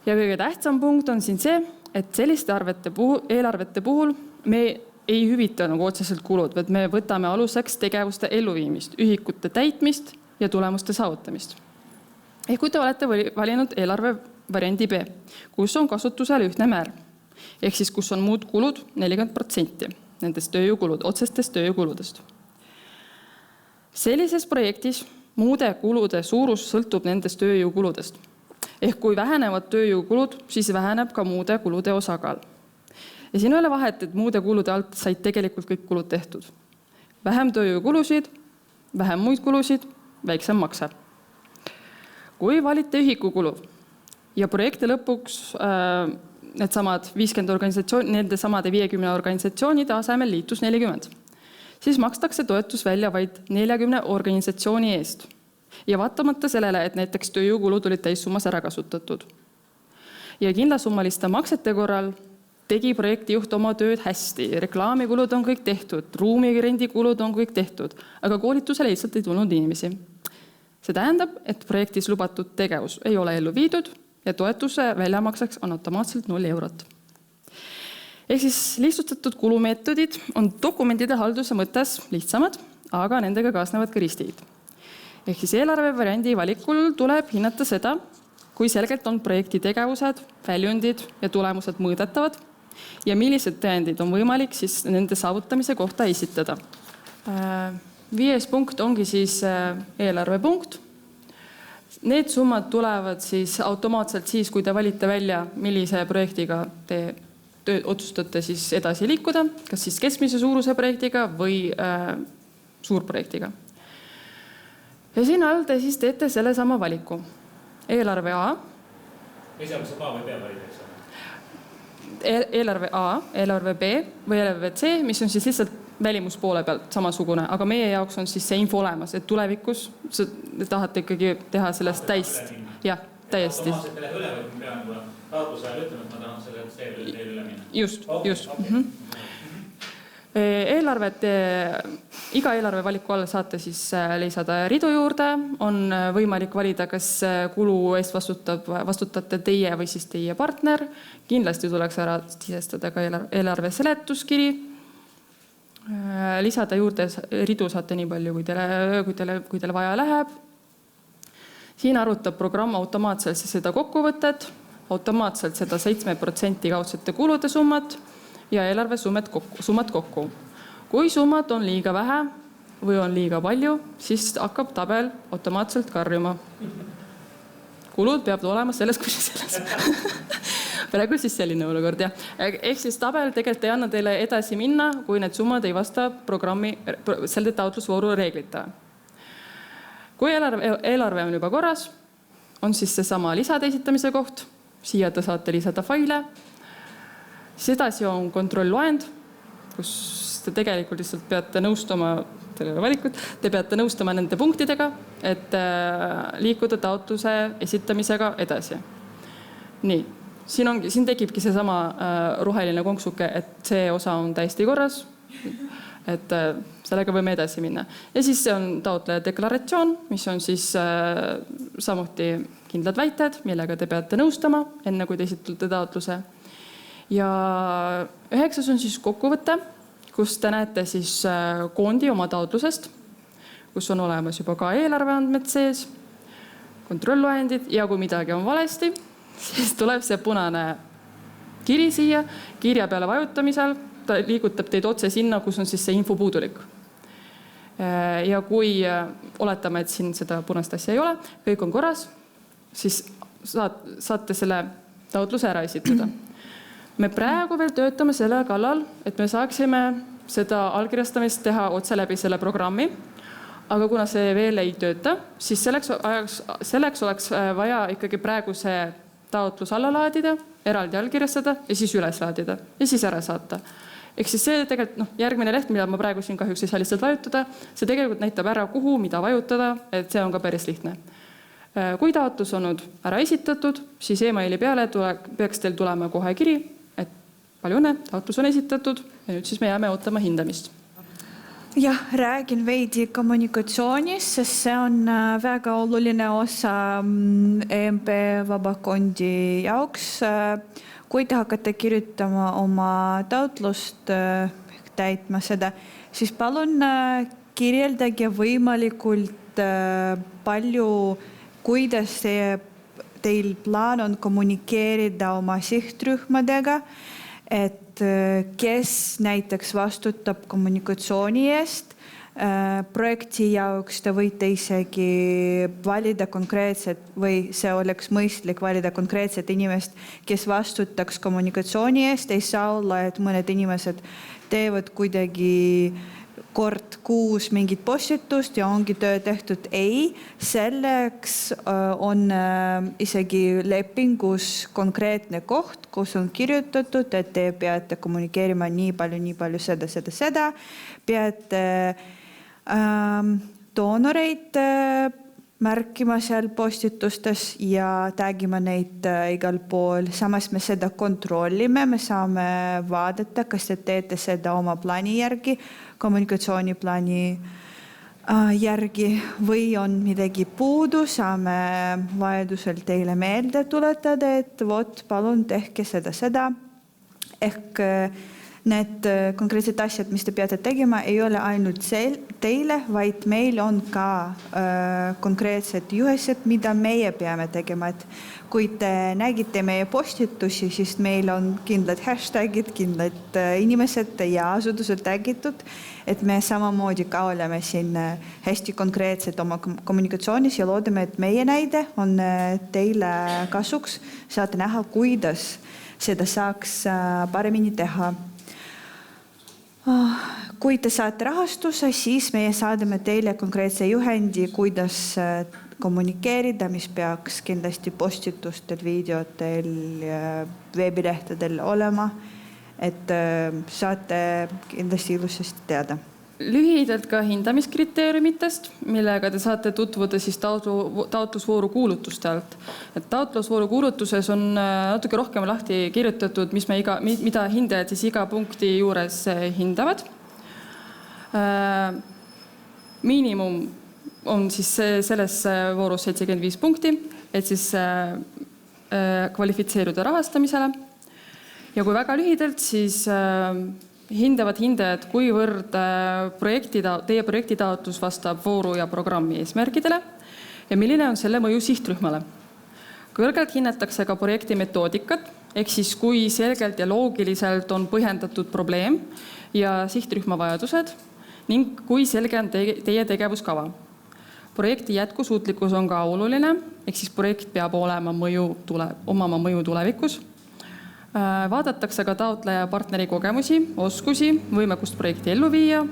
Ja kõige tähtsam punkt on siin see, et selliste eelarvete puhul me ei hüvita nagu otseselt kulud, vaid me võtame aluseks tegevuste elluviimist, ühikute täitmist ja tulemuste saavutamist. Ehk kui te olete valinud eelarve variandi B, kus on kasutusel ühtne määr, ehk siis kus on muud kulud 40% nendest tööjõukulud, otsestest tööjõukuludest. Sellises projektis muude kulude suurus sõltub nendest tööjõukuludest. Ehk kui vähenevad tööjõukulud, siis väheneb ka muude kulude osakaal. Ja siin ei ole vahet, et muude kulude alt said tegelikult kõik kulud tehtud. Vähem tööjõukulusid, vähem muid kulusid, väiksem makse. Kui valite ühikukulu ja projekti lõpuks needsamad 50 organisatsioon, nende samade 50 organisatsioonide asemel liitus 40, siis makstakse toetus välja vaid 40 organisatsiooni eest. Ja vaatamata sellele, et näiteks tööjõukulud olid täissummas ära kasutatud. Ja kindlasummaliste maksete korral tegi projektijuht oma tööd hästi, reklaamikulud on kõik tehtud, ruumirendikulud on kõik tehtud, aga koolitusele lihtsalt ei tulnud inimesi. See tähendab, et projektis lubatud tegevus ei ole ellu viidud ja toetuse väljamakseks on automaatselt 0 eurot. Ehk siis lihtsustatud kulumeetodid on dokumentide halduse mõttes lihtsamad, aga nendega kaasnevad ka riskid. Ehk siis eelarve variandi valikul tuleb hinnata seda, kui selgelt on projekti tegevused, väljundid ja tulemused mõõdetavad ja millised tõendid on võimalik siis nende saavutamise kohta esitada. 5. punkt ongi siis eelarvepunkt. Need summad tulevad siis automaatselt siis, kui te valite välja, millise projektiga te otsustate siis edasi liikuda, kas siis keskmise suuruse projektiga või suurprojektiga. Ja siin all te siis teete selle sama valiku. Eelarve A. Esimese A või B valida, Eelarve A, eelarve B või eelarve C, mis on siis lihtsalt välimuspoole pealt samasugune, aga meie jaoks on siis see info olemas, et tulevikus te tahate ikkagi teha sellest täist. Jah, täiesti. Automaatselt läheb üle või pean taotluse ajal ütlema, et ma tahan selle teile üle minna. Just. Iga eelarve valiku all saate siis lisada ridu juurde, on võimalik valida, kas kulu eest vastutate teie või siis teie partner. Kindlasti tuleks ära sisestada ka eelarve seletuskiri. Lisada juurde ridu saate nii palju, kui teile vaja läheb. Siin arvutab programm automaatselt seda kokkuvõtet, automaatselt seda 7% kaudsete kulude summat ja eelarve summad kokku. Kui summad on liiga vähe või on liiga palju, siis hakkab tabel automaatselt karjuma. Kulud peab olema selles, kui selles. Praegu siis selline olukord, jah. Ehk siis tabel tegelikult ei anna teile edasi minna, kui need summad ei vasta programmi selle taotlusvooru reeglitele. Kui eelarve on juba korras, on siis seesama lisade esitamise koht. Siia te saate lisada faile. Siis edasi on kontrollloend, kus te tegelikult lihtsalt peate nõustama, te peate nõustama nende punktidega, et liikuda taotluse esitamisega edasi. Nii, siin tekibki seesama roheline konksuke, et see osa on täiesti korras, et sellega võime edasi minna. Ja siis see on taotleja deklaratsioon, mis on siis samuti kindlad väited, millega te peate nõustama, enne kui te esitate taotluse. Ja 9. on siis kokkuvõte, kus te näete siis koondi oma taotlusest, kus on olemas juba ka eelarveandmed sees, kontrollloendid ja kui midagi on valesti, siis tuleb see punane kiri siia, kirja peale vajutamisel, ta liigutab teid otse sinna, kus on siis see info puudulik. Ja kui oletame, et siin seda punast asja ei ole, kõik on korras, siis saate selle taotluse ära esitada. Me praegu veel töötame selle kallal, et me saaksime seda allkirjastamist teha otse läbi selle programmi, aga kuna see veel ei tööta, siis selleks oleks vaja ikkagi praegu see taotlus alla laadida, eraldi allkirjastada ja siis üles laadida ja siis ära saata. Ehk siis see tegelikult järgmine leht, mida ma praegu siin kahjuks ei saa lihtsalt vajutada, see tegelikult näitab ära, kuhu, mida vajutada, et see on ka päris lihtne. Kui taotlus on ära esitatud, siis e-maili peale peaks teil tulema kohe kiri, et palju õnne, taotlus on esitatud ja nüüd siis me jääme ootama hindamist. Jah, räägin veidi kommunikatsioonist, sest see on väga oluline osa EMP vabakondi jaoks. Kui te hakkate kirjutama oma taotlust, täitma seda, siis palun kirjeldage võimalikult palju, kuidas teil plaan on kommunikeerida oma sihtrühmadega, et kes näiteks vastutab kommunikatsiooni eest. Projekti jaoks te võite isegi valida konkreetset või see oleks mõistlik valida konkreetset inimest, kes vastutaks kommunikatsiooni eest. Ei saa olla, et mõned inimesed teevad kuidagi kord kuus mingit postitust ja ongi töö tehtud. Ei, selleks on isegi lepingus konkreetne koht, kus on kirjutatud, et te peate kommunikeerima nii palju seda. Peate doonoreid märkima seal postitustes ja tagima neid igal pool. Samas me seda kontrollime, me saame vaadata, kas te teete seda oma plaani järgi, kommunikatsiooniplaani järgi või on midagi puudu, saame vajadusel teile meelde tuletada, et palun tehke seda. Ehk need konkreetsed asjad, mis te peate tegema, ei ole ainult teile, vaid meil on ka konkreetsed juhised, mida meie peame tegema. Et kui te nägite meie postitusi, siis meil on kindlad hashtagid, kindlad inimesed ja asutused tagitud, et me samamoodi ka oleme siin hästi konkreetsed oma kommunikatsioonis ja loodame, et meie näide on teile kasuks. Saate näha, kuidas seda saaks paremini teha. Kui te saate rahastuse, siis meie saadame teile konkreetse juhendi, kuidas kommunikeerida, mis peaks kindlasti postitustel, videotel ja veebilehtedel olema, et saate kindlasti ilusasti teada. Lühidalt ka hindamiskriteeriumitest, millega te saate tutvuda siis taotlusvooru kuulutuste alt. Et taotlusvooru kuulutuses on natuke rohkem lahti kirjutatud, mida hindajad siis iga punkti juures hindavad. Miinimum on siis selles voorus 75 punkti, et siis kvalifitseeruda rahastamisele. Ja kui väga lühidalt, siis hindavad hindajad, kuivõrd teie projektitaotlus vastab vooru ja programmi eesmärkidele ja milline on selle mõju sihtrühmale. Kõrgelt hinnatakse ka projekti metoodikat, ehk siis kui selgelt ja loogiliselt on põhjendatud probleem ja sihtrühma vajadused ning kui selge on teie tegevuskava. Projekti jätkusuutlikkus on ka oluline, ehk siis projekt peab omama mõju tulevikus. Vaadatakse ka taotleja partneri kogemusi, oskusi, võimekust projekti ellu viia.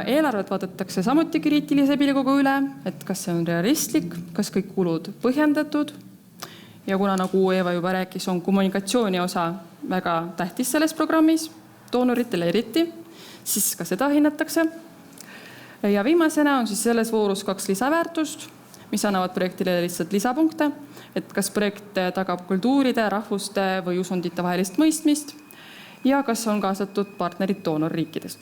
Eelarvet vaadatakse samuti kriitilise pilguga üle, et kas see on realistlik, kas kõik kulud põhjendatud. Ja kuna nagu Eeva juba rääkis, on kommunikatsiooni osa väga tähtis selles programmis, doonoritele eriti, siis ka seda hinnatakse. Ja viimasena on siis selles voorus 2 lisaväärtust, mis annavad projektile lihtsalt lisapunkte, et kas projekt tagab kultuuride, rahvuste või usundite vahelist mõistmist ja kas on kaasatud partnerid doonorriikidest.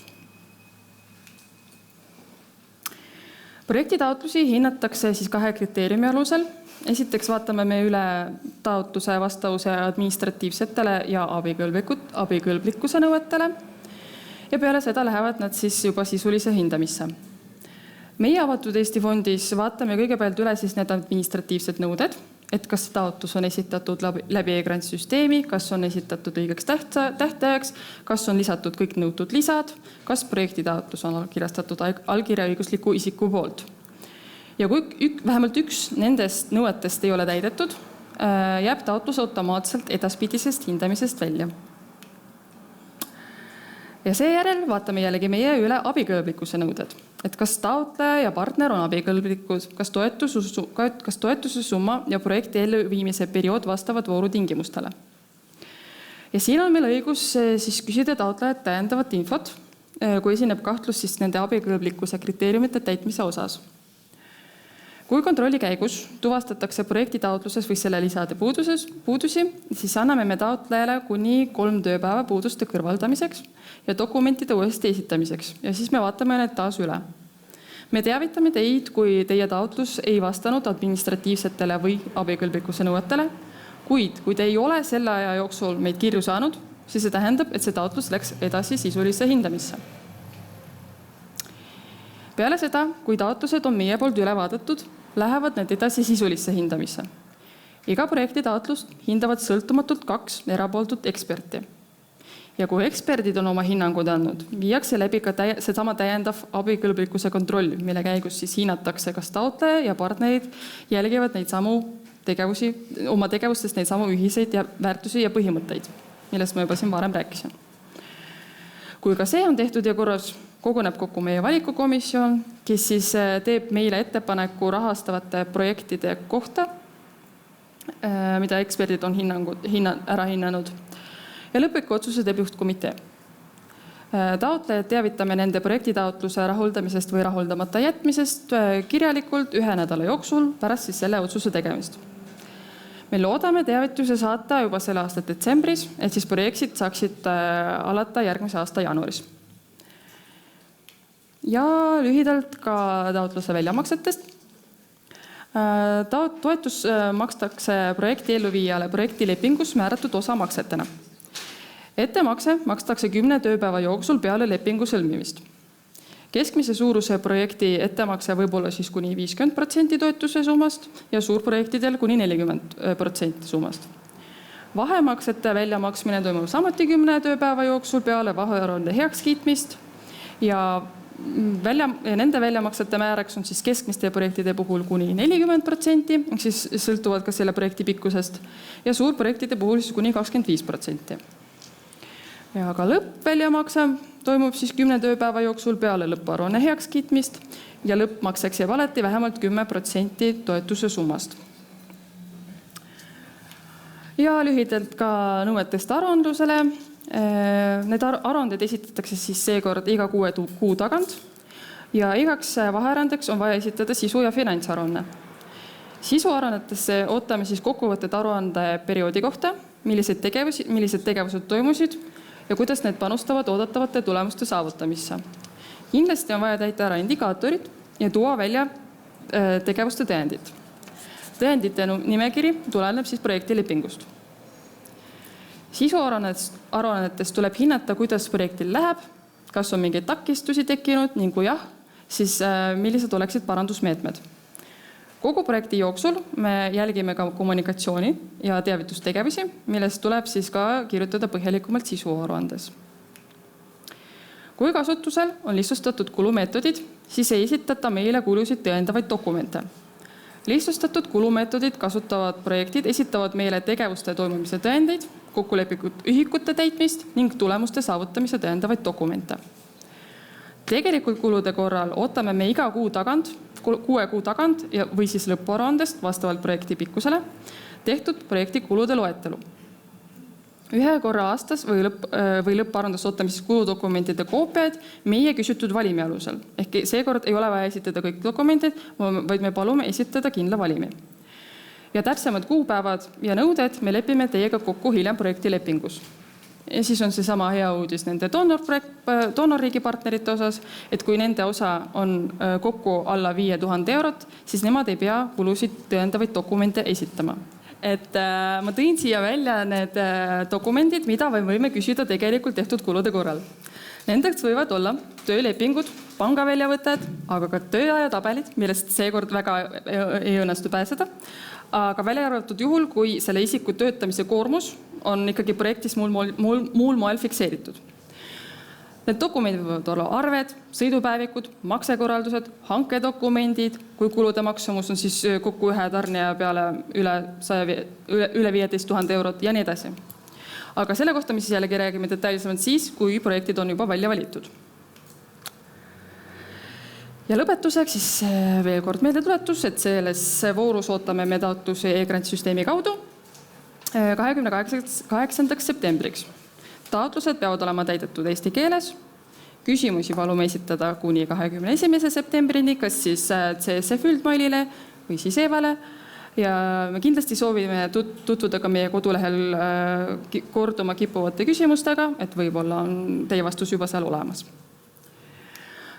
Projektitaotlusi hinnatakse siis 2 kriteeriumi alusel. Esiteks vaatame me üle taotluse vastavuse administratiivsetele ja abikõlblikkuse nõuetele ja peale seda lähevad nad siis juba sisulise hindamisse. Meie Avatud Eesti fondis vaatame kõigepealt üle siis need administratiivsed nõuded, et kas taotlus on esitatud läbi e-grantsüsteemi, kas on esitatud õigeks tähtajaks, kas on lisatud kõik nõutud lisad, kas projektitaotlus on allkirjastatud allkirjaõigusliku isiku poolt. Ja kui vähemalt üks nendest nõuetest ei ole täidetud, jääb taotlus automaatselt edaspidisest hindamisest välja. Ja seejärel vaatame jällegi meie üle abikõlblikkuse nõuded, et kas taotleja ja partner on abikõlblikud, kas toetuse summa ja projekti elluviimise periood vastavad vooru tingimustele. Ja siin on meil õigus siis küsida taotlejad täiendavat infot, kui esineb kahtlus siis nende abikõlblikkuse kriteeriumite täitmise osas. Kui kontrolli käigus tuvastatakse projektitaotluses või selle lisade puudusi, siis anname me taotlejale kuni 3 tööpäeva puuduste kõrvaldamiseks ja dokumentide uuesti esitamiseks ja siis me vaatame need taas üle. Me teavitame teid, kui teie taotlus ei vastanud administratiivsetele või abikõlblikkuse nõuetele, kuid kui te ei ole selle aja jooksul meid kirju saanud, siis see tähendab, et see taotlus läks edasi sisulisse hindamisse. Peale seda, kui taotlused on meie poolt üle vaadatud, lähevad need edasi sisulisse hindamisse. Iga projekti taotlust hindavad sõltumatult 2 erapooltut eksperti. Ja kui eksperdid on oma hinnangud andnud, viiakse läbi ka seesama täiendav abikõlblikkuse kontroll, mille käigus siis hinnatakse, kas taotleja ja partnerid jälgivad neid samu tegevusi, oma tegevustest neid samu ühiseid ja väärtusi ja põhimõtteid, millest ma juba siin varem rääkisin. Kui ka see on tehtud ja korras, koguneb kokku meie valikukomisjon, kes siis teeb meile ettepaneku rahastavate projektide kohta, mida eksperdid on ära hinnanud. Ja lõpliku otsuse teeb juhtkomitee. Taotlejad teavitame nende projektitaotluse rahuldamisest või rahuldamata jätmisest kirjalikult 1 nädala jooksul pärast siis selle otsuse tegemist. Me loodame teavituse saata juba selle aasta detsembris, et siis projektid saaksid alata järgmise aasta jaanuaris. Ja lühidalt ka taotluse väljamaksetest. Toetus makstakse projekti elluviijale projektilepingus määratud osamaksetena. Ettemakse makstakse 10 tööpäeva jooksul peale lepingu sõlmimist. Keskmise suuruse projekti ettemakse võib olla siis kuni 50% toetuse summast ja suurprojektidel kuni 40% summast. Vahemaksete väljamaksmine toimub samuti 10 tööpäeva jooksul peale vahearuande heakskiitmist ja nende väljamaksete määraks on siis keskmiste projektide puhul kuni 40%, siis sõltuvad ka selle projekti pikkusest ja suurprojektide puhul siis kuni 25%. Ja ka lõppväljamakse toimub siis 10 tööpäeva jooksul peale lõpparuanne heakskiitmist ja lõppmakseks jääb alati vähemalt 10% toetuse summast. Ja lühidalt ka nõuetest aruandlusele. Need aruanded esitatakse siis seekord iga 6 kuu tagant ja igaks vahearuandeks on vaja esitada sisu- ja finantsaruanne. Sisuaruannetesse ootame siis kokkuvõtted aruande perioodi kohta, millised tegevused toimusid ja kuidas need panustavad oodatavate tulemuste saavutamisse. Kindlasti on vaja täita ära indikaatorid ja tuua välja tegevuste tõendid. Tõendite nimekiri tuleneb siis projektilepingust. Sisuaruannetest tuleb hinnata, kuidas projektil läheb, kas on mingeid takistusi tekkinud ning kui jah, siis millised oleksid parandusmeetmed. Kogu projekti jooksul me jälgime ka kommunikatsiooni ja teavitustegevusi, millest tuleb siis ka kirjutada põhjalikumalt sisuaruandes. Kui kasutusel on lihtsustatud kulumeetodid, siis ei esitata meile kulusid tõendavaid dokumente. Lihtsustatud kulumeetodid kasutavad projektid esitavad meile tegevuste toimumise tõendeid, kokkulepitud ühikute täitmist ning tulemuste saavutamise tõendavaid dokumente. Tegelikult kulude korral ootame me iga 6 kuu tagant või siis lõpparuandest vastavalt projekti pikkusele tehtud projekti kulude loetelu. Ühe korra aastas või lõpparuandest ootame siis kuludokumentide koopiaid meie küsitud valimi alusel. Ehk seekord ei ole vaja esitada kõik dokumendid, vaid me palume esitada kindla valimi. Ja täpsemad kuupäevad ja nõuded me lepime teiega kokku hiljem projektilepingus. Ja siis on see sama hea uudis nende doonorriigi partnerite osas, et kui nende osa on kokku alla 5000 €, siis nemad ei pea kulusid tõendavaid dokumente esitama. Et ma tõin siia välja need dokumendid, mida võime küsida tegelikult tehtud kulude korral. Nendeks võivad olla töölepingud, pangaväljavõtted, aga ka tööaja tabelid, millest seekord väga ei õnnestu pääseda. Aga välja arvatud juhul, kui selle isiku töötamise koormus on ikkagi projektis muul moel fikseeritud. Need dokumendid võivad olla arved, sõidupäevikud, maksekorraldused, hankedokumendid, kui kulude maksumus on siis kokku ühe tarnija peale üle 15 000 € ja nii edasi. Aga selle kohta me siis jällegi räägime detailsemalt siis, kui projektid on juba välja valitud. Ja lõpetuseks siis veel kord meeldetuletus, et selles voorus ootame me taotluse e-grantsüsteemi kaudu 28. septembriks. Taotlused peavad olema täidetud eesti keeles. Küsimusi palume esitada kuni 21. septembrini, kas siis CSF üldmailile või siis Evale. Ja me kindlasti soovime tutvuda ka meie kodulehel korduma kippuvate küsimustega, et võib-olla on teie vastus juba seal olemas.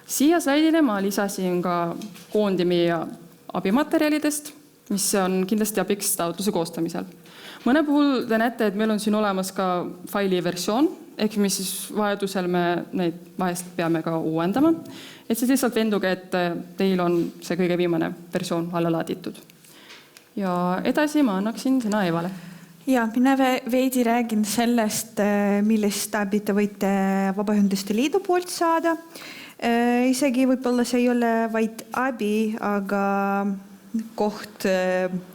Siia slaidile ma lisasin ka koondi meie abimaterjalidest, mis on kindlasti abiks taotluse koostamisel. Mõne puhul te näete, et meil on siin olemas ka faili versioon, ehk mis siis vajadusel me neid vahest peame ka uuendama. Et siis lihtsalt venduge, et teil on see kõige viimane versioon alla laaditud. Ja edasi ma annaksin sõna Evale. Ja, mina veidi räägin sellest, millist abi te võite Vabaühenduste Liidu poolt saada. Isegi võib-olla see ei ole vaid abi, aga koht,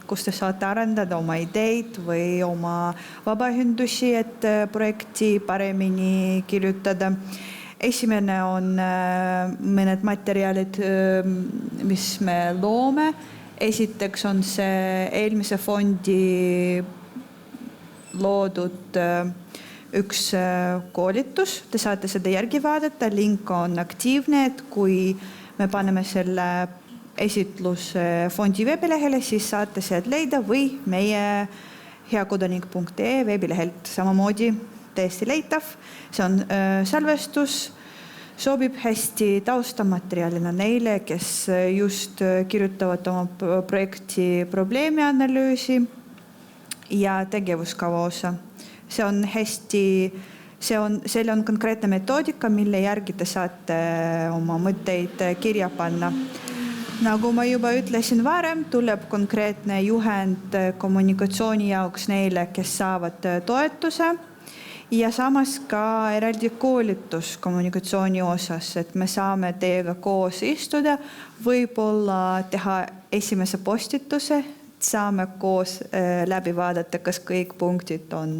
kus te saate arendada oma ideid või oma vabaühendusi, et projekti paremini kirjutada. Esimene on mõned materjalid, mis me loome. Esiteks on see eelmise fondi loodud üks koolitus, te saate seda järgi vaadata, link on aktiivne, et kui me paneme selle esitluse fondi veebilehele, siis saate sealt leida või meie heakodanik.ee veebilehelt samamoodi täiesti leitav. See on salvestus, sobib hästi taustamaterjalina neile, kes just kirjutavad oma projekti probleemianalüüsi ja tegevuskava osa. Seal on konkreetne metoodika, mille järgi te saate oma mõtteid kirja panna. Nagu ma juba ütlesin varem, tuleb konkreetne juhend kommunikatsiooni jaoks neile, kes saavad toetuse ja samas ka eraldi koolitus kommunikatsiooni osas, et me saame teiega koos istuda, võib-olla teha esimese postituse, saame koos läbi vaadata, kas kõik punktid on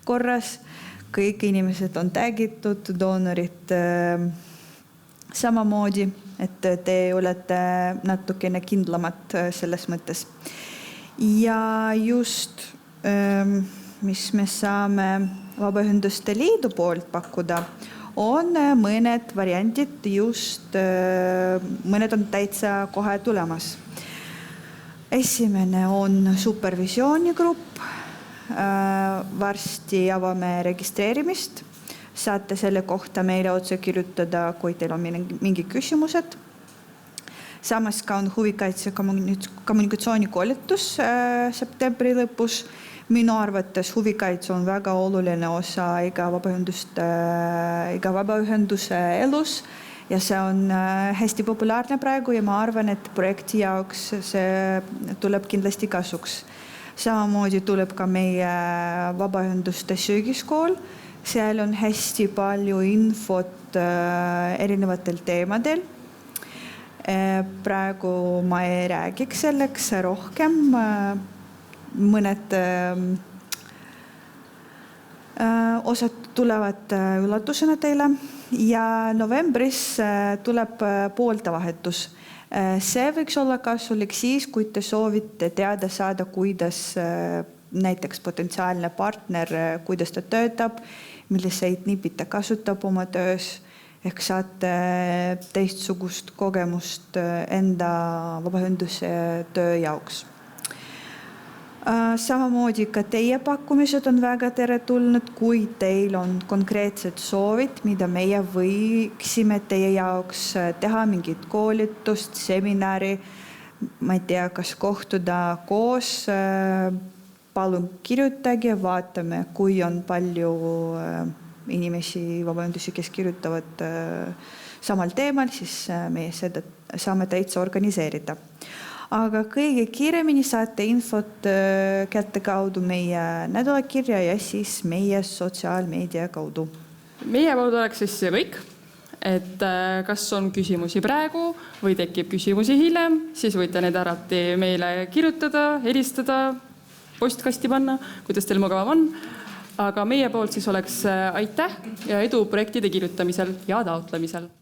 korras, kõik inimesed on tägitud, doonorid samamoodi, et te olete natukene kindlamad selles mõttes. Ja just, mis me saame Vabaühenduste Liidu poolt pakkuda, on mõned variandid, just mõned on täitsa kohe tulemas. Esimene on supervisioonigrupp. Varsti avame registreerimist. saate selle kohta meile otse kirjutada, kui teil on mingi küsimused. Samas ka on huvikaitse kommunikatsioonikoolitus septembri lõpus. Minu arvates huvikaitse on väga oluline osa iga vabaühenduse elus ja see on hästi populaarne praegu ja ma arvan, et projekti jaoks see tuleb kindlasti kasuks. Samamoodi tuleb ka meie vabaühenduste söögiskool. Seal on hästi palju infot erinevatel teemadel. Praegu ma ei räägiks selleks rohkem. Mõned osad tulevad üllatusena teile ja novembris tuleb pooltavahetus. See võiks olla kasulik siis, kui te soovite teada saada, kuidas näiteks potentsiaalne partner, kuidas ta töötab, milliseid nipid ta kasutab oma töös, ehk saate teistsugust kogemust enda vabaühenduse töö jaoks. Samamoodi ka teie pakkumised on väga teretulnud, kui teil on konkreetsed soovid, mida meie võiksime teie jaoks teha, mingit koolitust, seminari, ma ei tea, kas kohtuda koos, palun kirjutage, vaatame, kui on palju inimesi, vabaühendusi, kes kirjutavad samal teemal, siis meie seda saame täitsa organiseerida. Aga kõige kiiremini saate infot kätte kaudu meie nädalakirja ja siis meie sotsiaalmeedia kaudu. Meie poolt oleks siis see kõik, et kas on küsimusi praegu või tekib küsimusi hiljem, siis võite need alati meile kirjutada, helistada, postkasti panna, kuidas teil mugavam on. Aga meie poolt siis oleks aitäh ja edu projektide kirjutamisel ja taotlemisel.